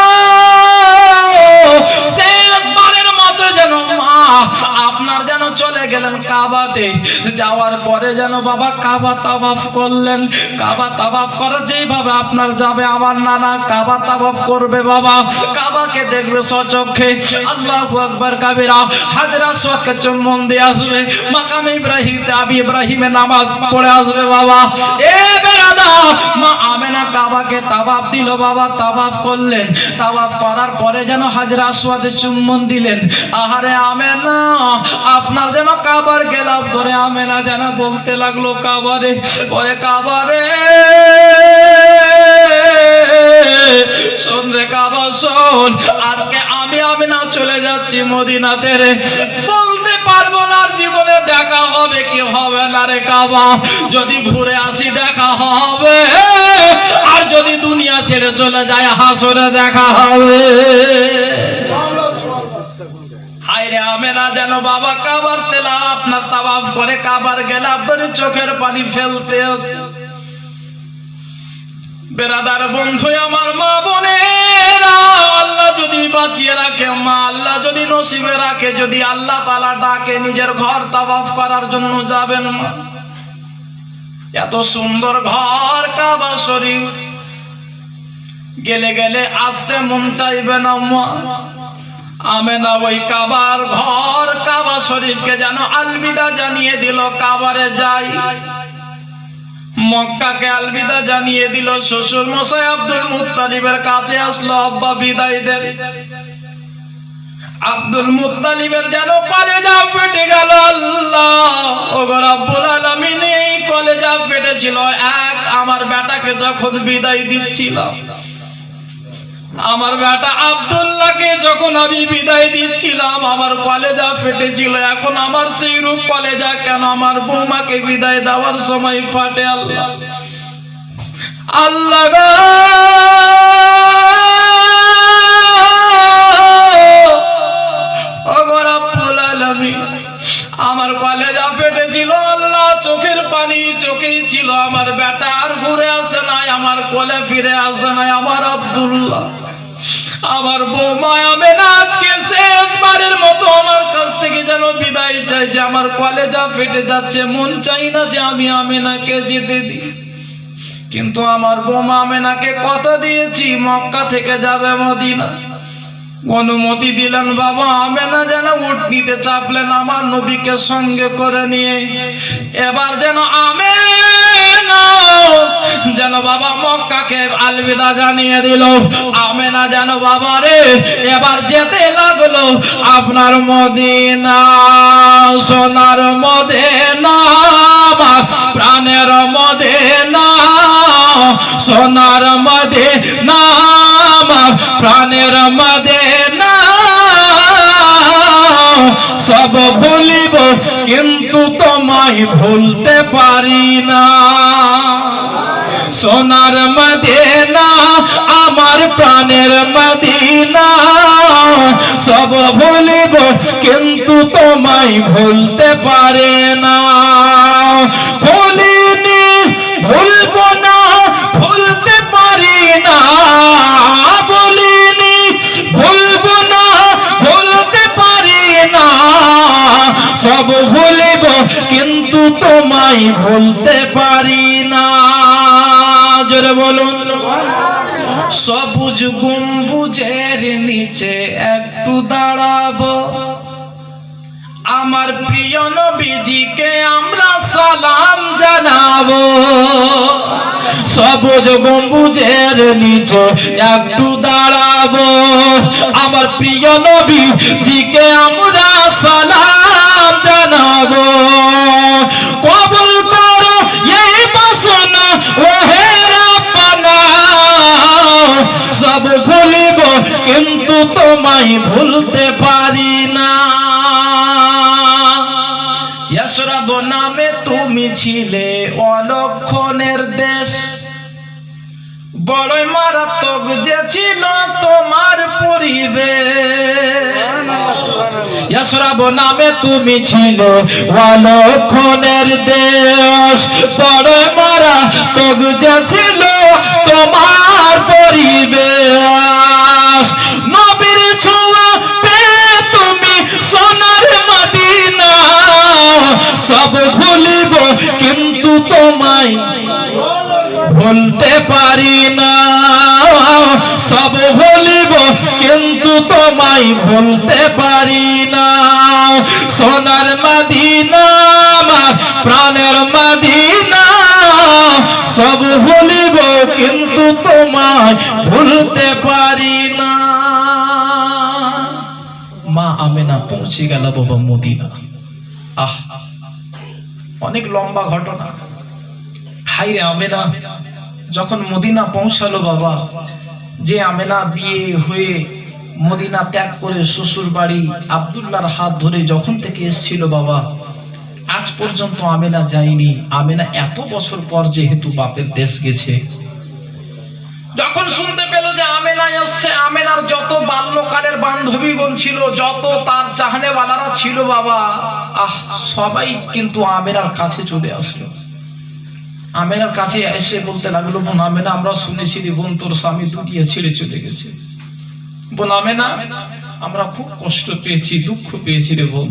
শেষবারের মতো যেন মা আপনার যেন চলে গেলেন কাবাতে। যাওয়ার পরে যেন বাবা কাবা তাওয়াফ করলেন। কাবা তাওয়াফ করা যেভাবে আপনার যাবে, আমার নানা কাবা তাওয়াফ করবে বাবা, কাবাকে দেখবে সচক্ষে, আল্লাহু আকবার কাবীরা, হাজর আসওয়াদকে চুম্বন দিয়ে আসবে, মাকাম ইব্রাহিমতে আবি ইব্রাহিমে নামাজ পড়ে আসবে বাবা। এ বেরাদা, মা আমেনা কাবাকে তাওয়াফ দিল বাবা, তাওয়াফ করলেন। তাওয়াফ করার পরে যেন হাজর আসওয়াদে চুম্বন দিলেন। আহারে আমেনা, আপনার যেন কাবার গেলাম ধরে আমেনা যেন বলতে লাগলো কাবারে, ওরে কাবারে, শোন রে কাবা শোন, আজকে আমি আমেনা চলে যাচ্ছি মদিনাতে রে, বলতে পারবো না আর জীবনে দেখা হবে কি হবে না রে কাবা, যদি ঘুরে আসি দেখা হবে, আর যদি দুনিয়া ছেড়ে চলে যায় হাসরে দেখা হবে। হায়রে আমেনা যেন বাবা কাবার তেলা আপনার তাওয়াফ করে কাবার গেলে আপনার চোখের পানি ফেলতে আছে। বেরাদার বন্ধু আমার, মা বোনেরা, আল্লাহ যদি বাঁচিয়ে রাখে, মা আল্লাহ যদি নসিবে রাখে, যদি আল্লাহ তাআলা ডাকে নিজের ঘর তাওয়াফ করার জন্য যাবেন মা। এত সুন্দর ঘর কাবা শরীফ, গেলে গেলে আসতে মন চাইবে না মা। আমেনা ওই কাবার ঘর কাবা শরীফকে যেন আলবিদা জানিয়ে দিল, কাবারে যাই। মক্কাকে আলবিদা জানিয়ে দিল, শ্বশুর মশাই আব্দুল মুত্তালিবের কাছে আসলো, আব্বা বিদায় দেন। আব্দুল মুত্তালিবের যেন কলেজা ফেটে গেল। আল্লাহ ওগো রব্বুল আলামিন, এই কলেজা ফেটেছিল এক আমার বেটাকে যখন বিদায় দিচ্ছিলাম, আমার বেটা আব্দুল্লাহকে যখন আমি বিদায় দিচ্ছিলাম, আমার কলেজা ফেটেছিল। এখন আমার সেই রূপ কলেজা কেন আমার বৌমাকে বিদায় দেওয়ার সময় ফাটে? আল্লাহ আল্লাহ গো, ওগো রব্বুল আলামিন, আমার কলেজা ফেটেছিল আল্লাহ, চোখের পানি চোখেই ছিল, আমার বেটা আর ঘুরে আসে নাই, আমার কোলে ফিরে আসে নাই। আমার আব্দুল্লাহ, আমার বৌমা আমেনা আজকে শেষবারের মতো আমার কাছ থেকে যেন বিদায় চাইছে। আমার কলেজা ফেটে যাচ্ছে, মন চাই না যে আমি আমেনাকে যেতে দিই, কিন্তু আমার বৌমা আমেনাকে কথা দিয়েছি মক্কা থেকে যাবে মদিনা। অনুমতি দিলেন বাবা, আমেনা যেন উটনিতে চাপলেন আমার নবীকে সঙ্গে করে নিয়ে। এবার যেন আমেনা যেন বাবা মক্কাকে আলবিদা জানিয়ে দিল। আমেনা যেন বাবা রে এবার যেতে লাগলো আপনার মদিনা, সোনার মদিনা, প্রাণের মদিনা, সোনার মদিনা, প্রাণের মদিনা, সব ভুলিব কিন্তু তোমায় ভুলতে পারি না। সোনার মদিনা, আমার প্রাণের মদিনা, সব ভুলিব কিন্তু তোমায় ভুলতে পারে না। ভুলিনি ভুলব না, ভুলতে পারি না, বলিনি ভুলব না, ভুলতে পারি না, সব ভুলিব কিন্তু তোমায় ভুলতে পারি না। জোরে বলুন। সবুজ গম্বুজের নিচে একটু দাঁড়াবো, আমার প্রিয় নবীজিকে আমরা সালাম জানাবো। সবুজ গম্বুজের নিচে একটু দাঁড়াবো, আমার প্রিয় নবীজিকে আমরা সালাম জানাবো। কবুল করো এই বাসনা ওহে রাব্বানা, সব ভুলিব কিন্তু তোমায় ভুলতে পারি না। ইয়াসরাব নামে তুমি ছিলে অলক্ষণের দেশ, বড়ই মারাত্মক যে ছিল তোমার পরিবেশ। ইয়াসরাব নামে তুমি ছিলে অলক্ষণের দেশ, বড়ই মারাত্মক যে ছিল তোমার পরিবেশ। নবীর ছোঁয়া পেয়ে তুমি সোনার মদিনা, সব ভুলিব কিন্তু তোমায় ভুলতে পারি না, সব ভুলিব কিন্তু তোমায় ভুলতে পারি না। সোনার মদিনা আমার প্রাণের মদিনা, সব ভুলিব কিন্তু তোমায় ভুলতে পারি না। মা আমেনা পৌঁছে গেল বাবা মদিনা। আহ, অনেক লম্বা ঘটনা। হাইরে আমেনা যখন মদিনা পৌঁছালো বাবা, যে আমেনা বিয়ে হয়ে মদিনা ত্যাগ করে শ্বশুর বাড়ি আব্দুল্লাহর হাত ধরে যখন থেকে এসেছিল বাবা, আজ পর্যন্ত আমেনা যায়নি। আমেনা এত বছর পর যেহেতু বাপের দেশ গেছে, যখন শুনতে পেল যে আমেনা আসছে, আমেনার যত বাল্যকালের বান্ধবীগণ ছিল, যত তার চাহনেওয়ালারা ছিল বাবা, সবাই কিন্তু আমেনার কাছে চলে আসলো। আমেনার কাছে এসে বলতে লাগলো, বোন আমেনা, আমরা শুনেছি রে বোন তোর স্বামী দুনিয়া ছেড়ে চলে গেছে। বোন আমেনা, আমরা খুব কষ্ট পেয়েছি, দুঃখ পেয়েছি রে বোন।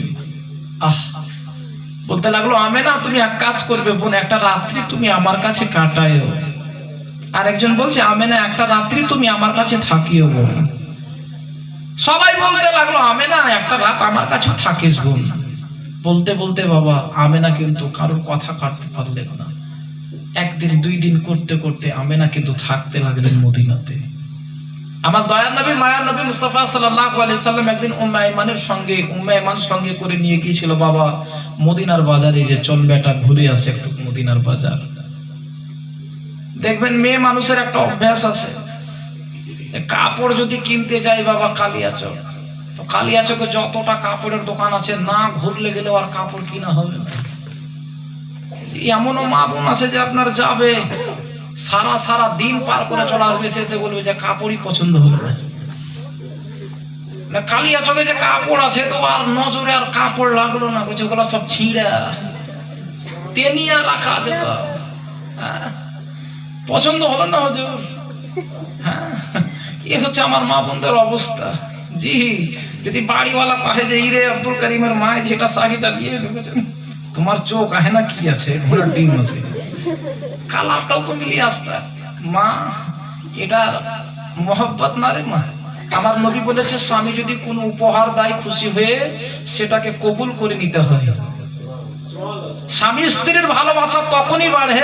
বলতে লাগলো, আমেনা তুমি এক কাজ করবে বোন, একটা রাত্রি তুমি আমার কাছে কাটায়ও। আর একজন বলছে, আমেনা একটা রাত্রি তুমি আমার কাছে থাকিও বোন। সবাই বলতে লাগলো, আমেনা একটা রাত আমার কাছে থাকিস বোন। বলতে বলতে বাবা আমেনা কিন্তু কারোর কথা কাটতে পারলেন না। একদিন দুই দিন করতে করতে আমেনা কিন্তু থাকতে লাগলেন মদিনাতে। আমার দয়ার নবী মায়ার নবী মুস্তাফা সাল্লাল্লাহু আলাইহি সাল্লাম একদিন উম্মে আইমানের সঙ্গে করে নিয়ে গিয়েছিল বাবা মদিনার বাজারে, যে চল বেটা ঘুরে আসে একটু মদিনার বাজার। দেখবেন মেয়ে মানুষের একটা অভ্যাস আছে, কাপড় যদি কিনতে যাই বাবা কালিয়াচক, তো কালিয়াচকে যতটা কাপড়ের দোকান আছে না ঘুরলে গেলে আর কাপড় কিনা হবে না। এমনও মা বোন আছে যে আপনার যাবে সারা সারা দিন পার করে চলে আসবে, শেষে বলবে যে কাপড়ই পছন্দ হবে না। কালিয়াচকে যে কাপড় আছে তো আর নজরে আর কাপড় লাগলো না, ওগুলো সব ছিঁড়া তেনিয়া রাখা আছে সব, পছন্দ হলো না হুজুর। হ্যাঁ, এ হচ্ছে আমার মা বোনদের অবস্থা। জি, যদি বাড়িওয়ালা পাশে যে ইরে আব্দুল করিমের মা যেটা শাড়িটা নিয়ে ঢুকেছেন, তোমার চোখ আহে না কি আছে, ঘোড়ার ডিম আছে, কালারটাও তো মিলিয়ে আসতা। মা এটা মহব্বত না রে মা। আমার নবী বলেছে, স্বামী যদি কোনো উপহার দেয় খুশি হয়ে সেটাকে কবুল করে নিতে হয়। স্বামী স্ত্রীর ভালোবাসা তখনই বাড়ে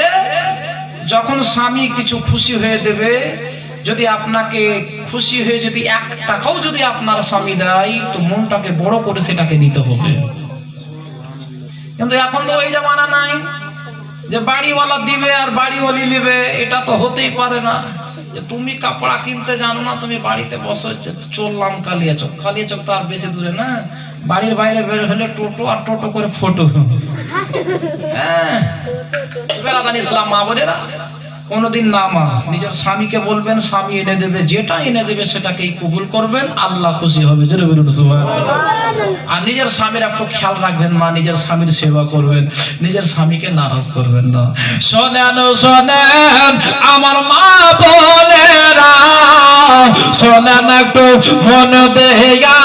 যখন স্বামী কিছু খুশি হয়ে দেবে। যদি আপনাকে খুশি হয়ে যদি 1 টাকাও যদি আপনার স্বামী দেয়, তো মনটাকে বড় করে সেটাকে নিতে হবে। কিন্তু এখন তো ওই জামানা নাই যে বাড়িওয়ালা দিবে আর বাড়িওয়ালি নিবে, এটা তো হতেই পারে না। যে তুমি কাপড়া কিনতে জানো না, তুমি বাড়িতে বসে চললাম কালিয়াচক। কালিয়াচক তো আর বেশি দূরে না, বাড়ির বাইরে বের হলে টোটো আর টোটো করে ফটো। হ্যাঁ, ইসলাম মা বোনেরা কোনদিন না মা নিজের স্বামীকে বলবেন, স্বামী এনে দেবে, যেটা এনে দেবে সেটাকেই কবুল করবেন, আল্লাহ খুশি হবে। জোরে বলুন সুবহানাল্লাহ। আর নিজের স্বামীর একটু খেয়াল রাখবেন মা, নিজের স্বামীর সেবা করবেন, নিজের স্বামীকে নারাজ করবেন না। শোনেন শোনেন আমার মা বোনেরা, শোনেন একটু মন দেয়া,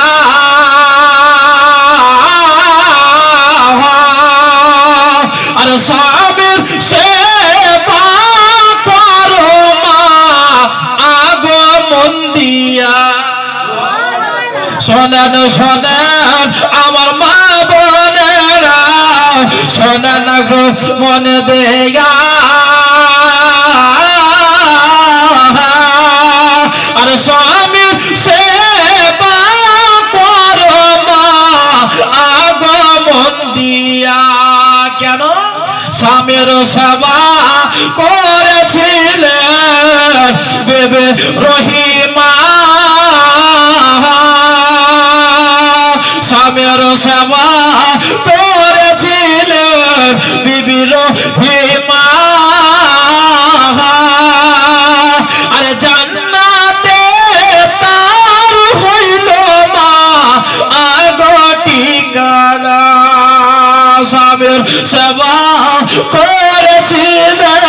আর স্বামীর সেবা করো মা আগমন দিয়া। শোনেন শোনেন আমার মা বোনেরা, শোনেন মন দেয়া, আর স্বামীর সেবা করো মা আগমন দিয়া। কেন? স্বামীর সেবা করেছিলেন বেবে রহিমা, স্বামীর সেবা করেছিলেন বিবি রহিমা। আরে জান্নাতে তার হইল মা আগো ঠিকানা। স্বামীর সেবা করেছিলেন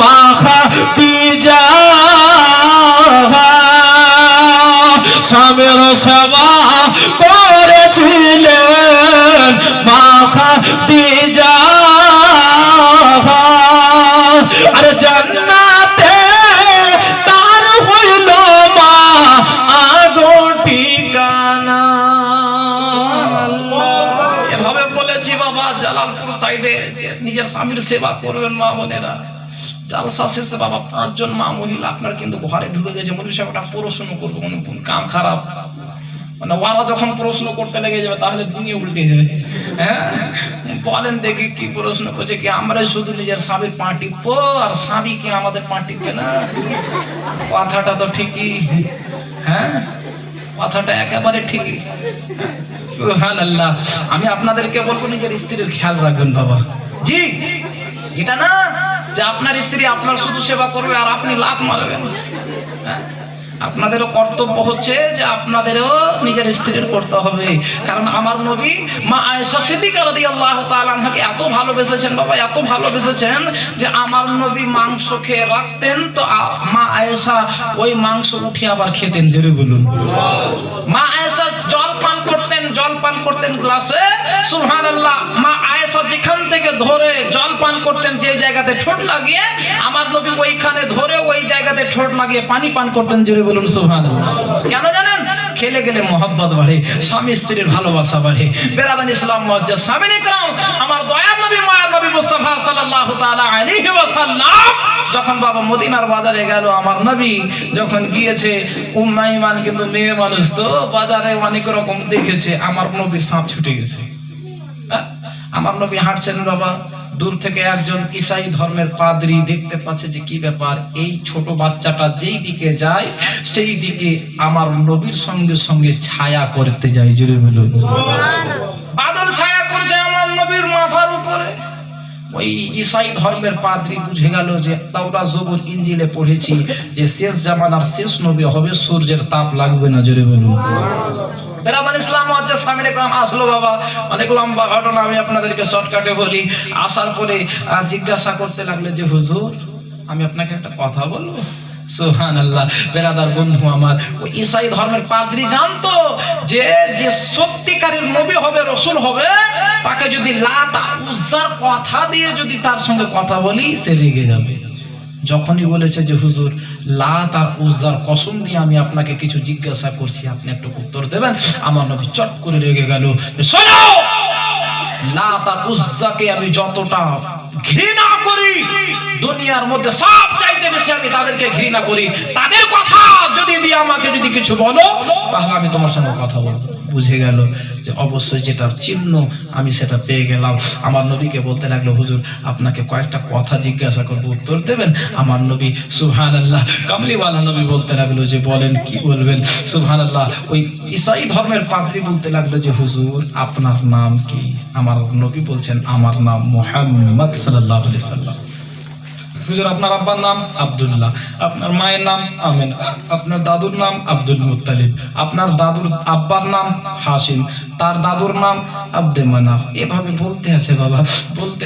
মা খাদিজা, স্বামীর সেবা করেছিলেন মা খাদিজা। এভাবে বলেছি বাবা জালালপুর সাইডে যে নিজের স্বামীর সেবা করবেন মা বোনেরা। জালসা শেষে বাবা 5 জন মা মহিলা আপনার কিন্তু ঘরে ঢুকে গেছে, মনে সাহেব একটা প্রশ্ন করবো, কোন কাম খারাপ, মানে ওরা যখন প্রশ্ন করতে লেগে যাবে তাহলে দুনিয়া উল্টে যাবে। হ্যাঁ বলেন দেখি কি প্রশ্ন করছে, কি আমরা শুধু নিজের স্বামীর পা টিপবো আর স্বামী কি আমাদের পা টিপবে না? কথাটা তো ঠিকই, হ্যাঁ কথাটা একেবারে ঠিকই। সুবহানাল্লাহ। আমি আপনাদেরকে বলবো নিজের স্ত্রীর খেয়াল রাখবেন বাবা। জি এটা না যে আপনার স্ত্রী আপনার শুধু সেবা করবে আর আপনি লাত মারবেন। হ্যাঁ আপনাদেরও কর্তব্য হচ্ছে যে আপনাদেরও নিজের স্ত্রীর করতে হবে। কারণ আমার নবী মা আয়েশা সিদ্দিকা রাদিয়াল্লাহু তাআলা আনহাকে এত ভালোবেসেছেন বাবা, এত ভালোবেসেছেন যে আমার নবী মাংস খেয়ে রাখতেন তো মা আয়েশা ওই মাংস উঠিয়ে আবার খেতেন। জোরে বলুন। মা আয়েশা জল পান করতেন গ্লাসে, সুবহানাল্লাহ। মা আয়েশা যেখান থেকে ধরে জল পান করতেন যে জায়গাতে ঠোঁট লাগিয়ে, আমার নবী ওইখানে ধরে ওই জায়গাতে ঠোঁট লাগিয়ে পানি পান করতেন। জোরে বলুন সুবহানাল্লাহ। কেন জানেন? খেলে গেলে মহব্বত বাড়ে, স্বামী স্ত্রীর ভালোবাসা বাড়ে। বেরাদান ইসলাম মুআজ্জাজ সামিনে کرام, আমার দয়ার নবী মায়ার নবী মুস্তাফা সাল্লাল্লাহু তাআলা আলাইহি ওয়াসাল্লাম যখন বাবা মদিনার বাজারে গেল, আমার নবী যখন গিয়েছে, উম্মে ঈমান কিন্তু মেয়ে মানুষ তো বাজারে অনেক রকম দেখেছে, আমার নবী সাপ ছুটে গেছে। আমার নবী হাঁটছেন বাবা, দূর থেকে একজন ঈসাই ধর্মের পাদ্রী দেখতে পাচ্ছে যে কি ব্যাপার, এই ছোট বাচ্চাটা যেই দিকে যায় সেই দিকে আমার নবীর সঙ্গে সঙ্গে ছায়া করতে যায়। জুড়ে বলুন বাদল ছায়া করছে আমার নবীর মাথার উপরে। ওই ঈসাই ধর্মের পাদ্রী বুঝে গেল যে তাওরাত জবুর ইনজিলে পড়েছি যে শেষ জামানার শেষ নবী হবে, সূর্যের তাপ লাগবে না। জোরে বলুন। বেরাদান ইসলাম মুআজ্জাজ সামিনে کرام আসলো বাবা, অনেক লম্বা ঘটনা, আমি আপনাদেরকে শর্টকাটে বলি। আসার পরে জিজ্ঞাসা করতে লাগলে যে হুজুর আমি আপনাকে একটা কথা বলবো। সুবহানাল্লাহ। বেরাদার বন্ধু আমার, ওই ঈসাই ধর্মের পাদ্রী জানতো যে যে সত্যিকারের নবী হবে, রাসূল হবে, তাকে যদি লাত উজ্জার কথা দিয়ে যদি তার সঙ্গে কথা বলি সে রেগে যাবে। যখনই বলেছে যে হুজুর লাত আর উজ্জার কসম দিয়ে আমি আপনাকে কিছু জিজ্ঞাসা করছি, আপনি একটু উত্তর দেবেন, আমার নবী চট করে রেগে গেল। শোনো, লাত আর উজ্জাকে আমি যতটা ঘৃণা করি, দুনিয়ার মধ্যে সব চাইতে বেশি আমি তাদেরকে ঘৃণা করি। তাদের কথা যদি দিয়ে আমাকে যদি কিছু বলো তাহলে আমি তোমার সঙ্গে কথা বলবো। বুঝে গেল যে অবশ্যই যেটার চিহ্ন আমি সেটা পেয়ে গেলাম। আমার নবীকে বলতে লাগলো হুজুর আপনাকে কয়েকটা কথা জিজ্ঞাসা করবো, উত্তর দেবেন? আমার নবী সুবহানাল্লাহ কামলিওয়ালা নবী বলতে লাগলো যে বলেন, কি বলবেন? সুবহানাল্লাহ। ওই ঈসাই ধর্মের পাদ্রী বলতে লাগলো যে হুজুর আপনার নাম কি? আমার নবী বলছেন আমার নাম মুহাম্মদ সাল্লাল্লাহু আলাইহি সাল্লাম। হুজুর আপনার আব্বার নাম আব্দুল্লাহ, আপনার মায়ের নাম আমিনা, আপনার দাদুর নাম আব্দুল মুত্তালিব, আপনার দাদুর আব্বার নাম হাশিম, তার দাদুর নাম আব্দে মানাফ। এভাবে বলতে আছে বাবা, বলতে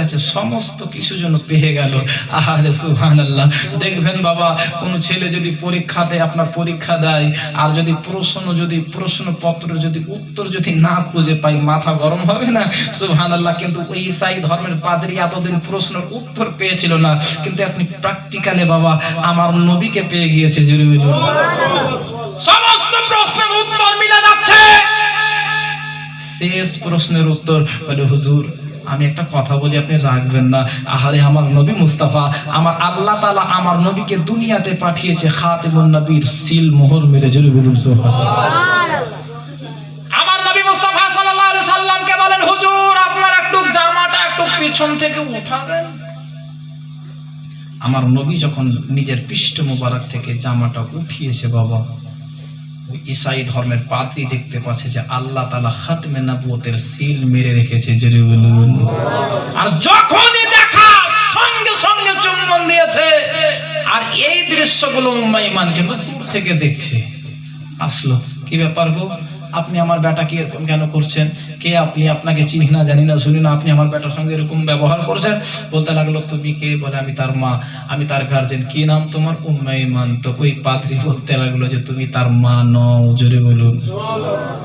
আছে সমস্ত কিছু যেন পেয়ে গেল। আহারে সুবহানাল্লাহ। দেখবেন বাবা, কোন ছেলে যদি পরীক্ষাতে আপনার পরীক্ষা দেয় আর যদি প্রশ্নপত্র যদি উত্তর যদি না খুঁজে পাই, মাথা গরম হবে না? সুবহানাল্লাহ। কিন্তু ওই ঈসাই ধর্মের পাদ্রী এতদিন প্রশ্নের উত্তর পেয়েছিল না, কিন্তু আপনি প্র্যাকটিক্যালে বাবা আমার নবীকে পেয়ে গিয়েছে। সমস্ত প্রশ্নের উত্তর মিলে যাচ্ছে। শেষ প্রশ্নের উত্তর বলে হুজুর আমি একটা কথা বলি, আপনি রাখবেন না? আহারে আমার নবী মুস্তাফা, আমার আল্লাহ তাআলা আমার নবীকে দুনিয়াতে পাঠিয়েছে খাতিমুন নবীর সিল মোহর মেরে। জোরে বলুন সুবহানাল্লাহ। আমার নবী মুস্তাফা সাল্লাল্লাহু আলাইহি সাল্লামকে বলেন হুজুর আপনার একটু জামাটা একটু পিছন থেকে উঠাবেন। আমার নবী যখন নিজের পৃষ্ঠ মোবারক থেকে জামাটা উঠিয়েছে বাবা, ওই ঈসাই ধর্মের পাদ্রী দেখতে পাচ্ছে যে আল্লাহ তাআলা খাতমে নবুয়তের সিল মেরে রেখেছে। জোরে বলুন। আর যখনই দেখা সঙ্গে সঙ্গে চুম্বন দিয়েছে। আর এই দৃশ্যগুলো উম্মে ঈমান কিন্তু দূর থেকে দেখছে। আসলো, কি ব্যাপার গো, আপনি আমার বেটাকে এরকম কেন করছেন? কে আপনি? আপনাকে চিনি না, জানি না, শুনি না, আপনি আমার বেটার সঙ্গে এরকম ব্যবহার করছেন। বলতে লাগলো তুমি কে? বলে আমি তার মা, আমি তার গার্জেন। কি নাম তোমার? উম্মে ঈমান। তো ওই পাদ্রী বলতে লাগলো যে তুমি তার মা নও। জোরে বলুন।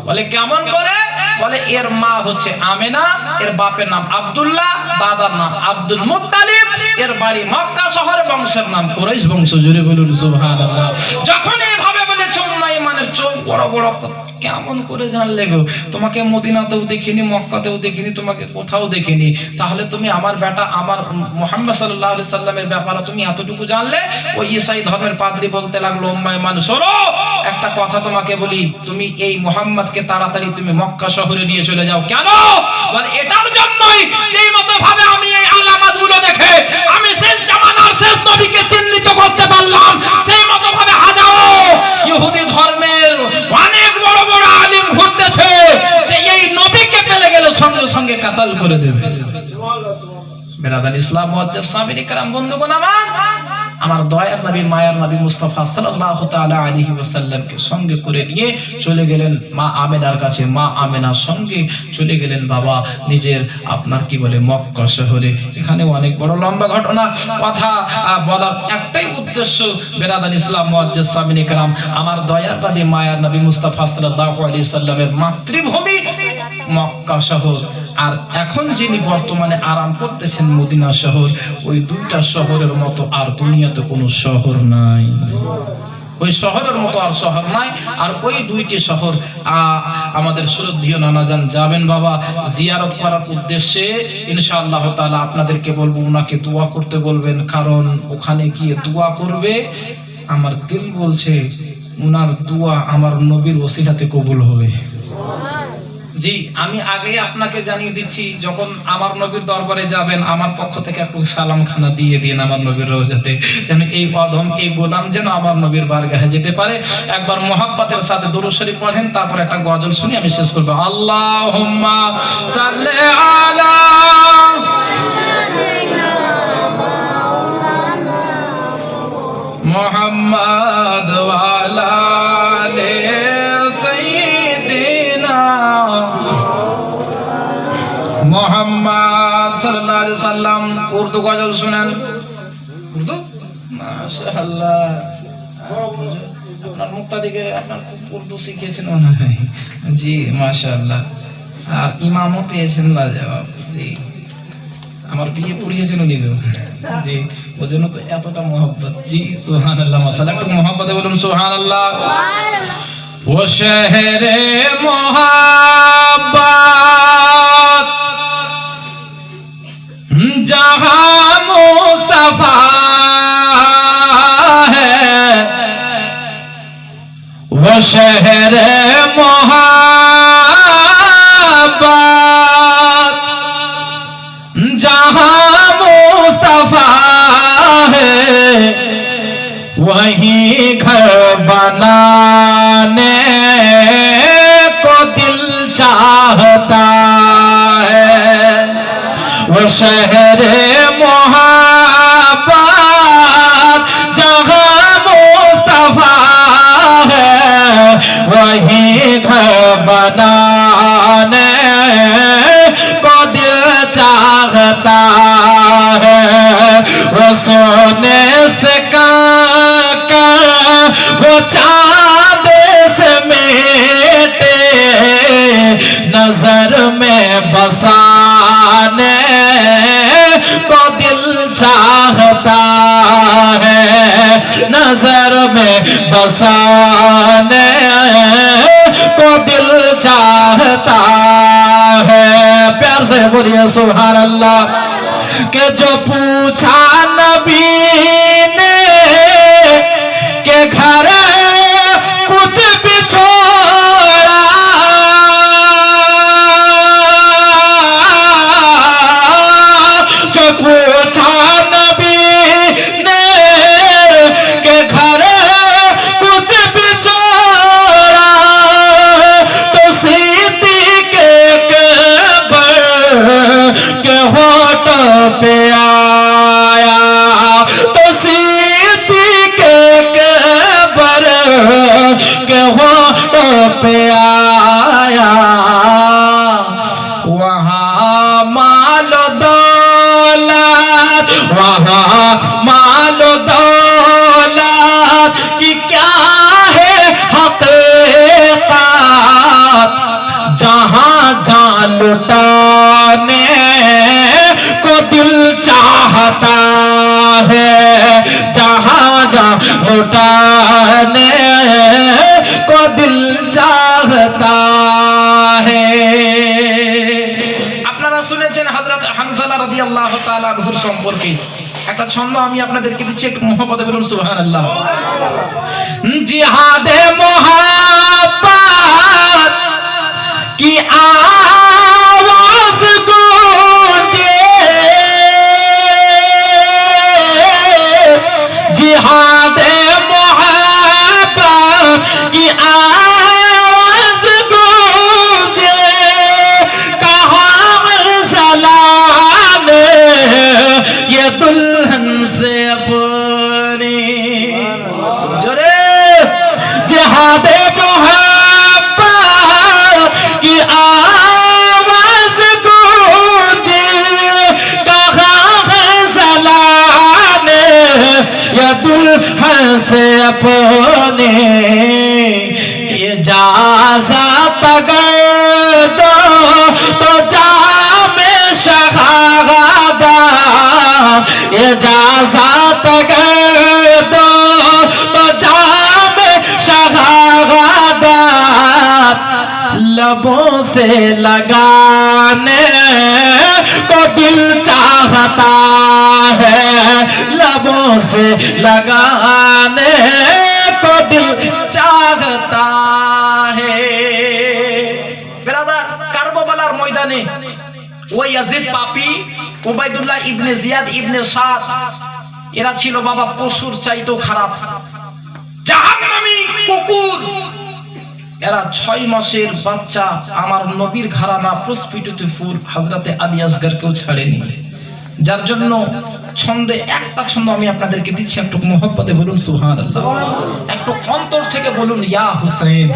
বলে কেমন করে? বলে এর মা হচ্ছে আমেনা, এর বাপের নাম আব্দুল্লাহ, দাদার নাম আব্দুল মুত্তালিব, এর বাড়ি মক্কা শহরে, বংশের নাম কুরাইশ বংশ। জোরে বলুন সুবহানাল্লাহ। যখন এভাবে বলেছে উম্মে ঈমানের চোখ বড় বড়, কেমন করে জানলে গো? তোমাকে মদিনাতেও দেখিনি, মক্কাতেও দেখিনি, তোমাকে কোথাও দেখিনি, তাহলে তুমি আমার বেটা আমার মুহাম্মদ সাল্লাল্লাহু আলাইহি সাল্লামের ব্যাপারে তুমি এতটুকু জানলে? ওই ঈসাই ধর্মের পাদ্রী বলতে লাগলো, উম্মায়ে মান, শোনো একটা কথা তোমাকে বলি, তুমি এই মুহাম্মদকে তাড়াতাড়ি তুমি মক্কা শহরে নিয়ে চলে যাও। কেন? বলে এটার জন্যই যেই মতো ভাবে আমি এই আলামতগুলো দেখে আমি শেষ জামানার শেষ নবীকে চিহ্নিত করতে পারলাম, সেই মতো ভাবে হাজারো ইহুদি ধর্মের অনেক বড় বড় আলিম ঘুরতেছে যে এই নবীকে পেলে গেলে সঙ্গে সঙ্গে কাতাল করে দেবে। বেরাদান ইসলাম মুআজ্জাজ সাহাবায়ে কেরাম, বন্ধুগণ আমার দয়ার নবী মায়ার নবী মুস্তাফা সাল্লাল্লাহু তাআলা আলাইহি ওয়াসাল্লামকে সঙ্গে করে নিয়ে চলে গেলেন মা আমেনার কাছে। মা আমেনার সঙ্গে চলে গেলেন বাবা নিজের আপনার কি বলে মক্কা শহরে। এখানে অনেক বড় লম্বা ঘটনা, কথা বলার একটাই উদ্দেশ্য বেরাদান ইসলাম মুআজ্জাজ সাহাবায়ে কেরাম, আমার দয়ার নবী মায়ার নবী মুস্তাফা সাল্লাল্লাহু আলাইহি ওয়াসাল্লামের মাতৃভূমি মক্কা শহর, আর এখন যিনি বর্তমানে আরাম করতেছেন মদিনা শহর, ওই দুইটা শহরের মতো আর দুনিয়াতে কোনো শহর নাই। ওই শহরের মতো আর শহর নাই। আর ওই দুইটি শহর আমাদের শ্রদ্ধেয় নানাজান যাবেন বাবা জিয়ারত করার উদ্দেশ্যে। ইনশাআল্লাহ তাআলা আপনাদেরকে বলবো ওনাকে দোয়া করতে বলবেন, কারণ ওখানে গিয়ে দোয়া করবে আমার দিল বলছে ওনার দোয়া আমার নবীর ওসিলাতে কবুল হবে। জি, আমি আগেই আপনাকে জানিয়ে দিচ্ছি, যখন আমার নবীর দরবারে যাবেন আমার পক্ষ থেকে একটু সালাম খানা দিয়ে দিন আমার নবীর রওজাতে, যেন এই অধম এই গোলাম যেন আমার নবীর বারগাহে যেতে পারে। একবার মুহাব্বতের সাথে দুরূদ শরীফ পড়েন, তারপর একটা গজল শুনি আমি শেষ করব। আল্লাহুম্মা সাল্লি আলা মুহাম্মাদ ওয়া আলা আলি সাইয়্যিদিনা মুহাম্মদ সাল্লাল্লাহু আলাইহি সাল্লাম। উর্দু গজল শুনেন। উর্দু মাশাআল্লাহ, আপনার মুক্তাদিকে আপনার উর্দু শিখিয়েছেন মনে হয়। জি মাশাআল্লাহ, আর ইমামও পেয়েছেন লাজবাব। জি, আমার বিয়ে পড়িয়েছেন উনি তো। জি, ওই জন্য তো এতটা মোহাব্বত। জি সুবহানাল্লাহ, মাশাআল্লাহ, একটু মোহাব্বতে বলুন সুবহানাল্লাহ। ও শহরে মোহাব্বত जहां मुस्तफा है वो शहर मोहब्बत, जहां मुस्तफा है वहीं घर बनाने को दिल चाहता है। वो शहर मोहब्बत जहाँ मुस्तफा है वहीं घर बनाने को दिल चाहता है। वो सोने से वो चाँद से मेटे नजर में बसाने को दिल चाहता है, नजर में बसाने को दिल चाहता है। प्यार से बोलिए सुभान अल्लाह। के जो पूछा नबी ने के घर कुछ भी छोड़ा, जो पूछा नबी ने के घर कुछ भी छोड़ा, तो सिद्दीक़ के बर के होठ पे आया, तो सिद्दीक़ के बर के होठ पे आया। वहाँ माल दौलत, वहाँ माल दौलत की क्या है हकीकत, जहाँ जान लुटाने को दिल चाहता है, जहाँ जान लुटाने को दिल শুনেছেন হযরত হানজালা রাদিয়াল্লাহু তাআলা আনহুর সম্পর্কে একটা ছন্দ আমি আপনাদেরকে দিচ্ছি, একটু মহব্বতে বলুন সুবহানাল্লাহ। জিহাদে মোহাব্বত কি আওয়াজ গूंजे, जिहादे मोहब्बत की आवाज गूंजे, कहाँ सलामे ये दुल्हन से अपनी जोरे, जिहादे मोहब्बत की आवाज गूंजे, कहाँ सलामे ये दुल्हन से अपने, इजाज़त अगर दो तो जामे शहादत, इजाज़त अगर दो तो जामे शहादत, लबों से लगाने को दिल चाहता है, लबों से लगाने को दिल चाहता है। ব্রাদার, কারবালার ময়দানে ওই ইয়াজিদ পাপী, উবাইদুল্লাহ ইবনে জিয়াদ ইবনে সাদ, এরা ছিল বাবা পশুর চাইতেও খারাপ, জাহান্নামী কুকুর। এরা 6 মাসের বাচ্চা আমার নবীর ঘরানা প্রস্ফুটিত ফুল হযরতে আলী আসগরকেও ছাড়েনি। যার জন্য ছন্দে একটা ছন্দ আমি আপনাদেরকে দিচ্ছি, একটু মহব্বতে বলুন সুবহানাল্লাহ, একটু অন্তর থেকে বলুন ইয়া হুসাইন।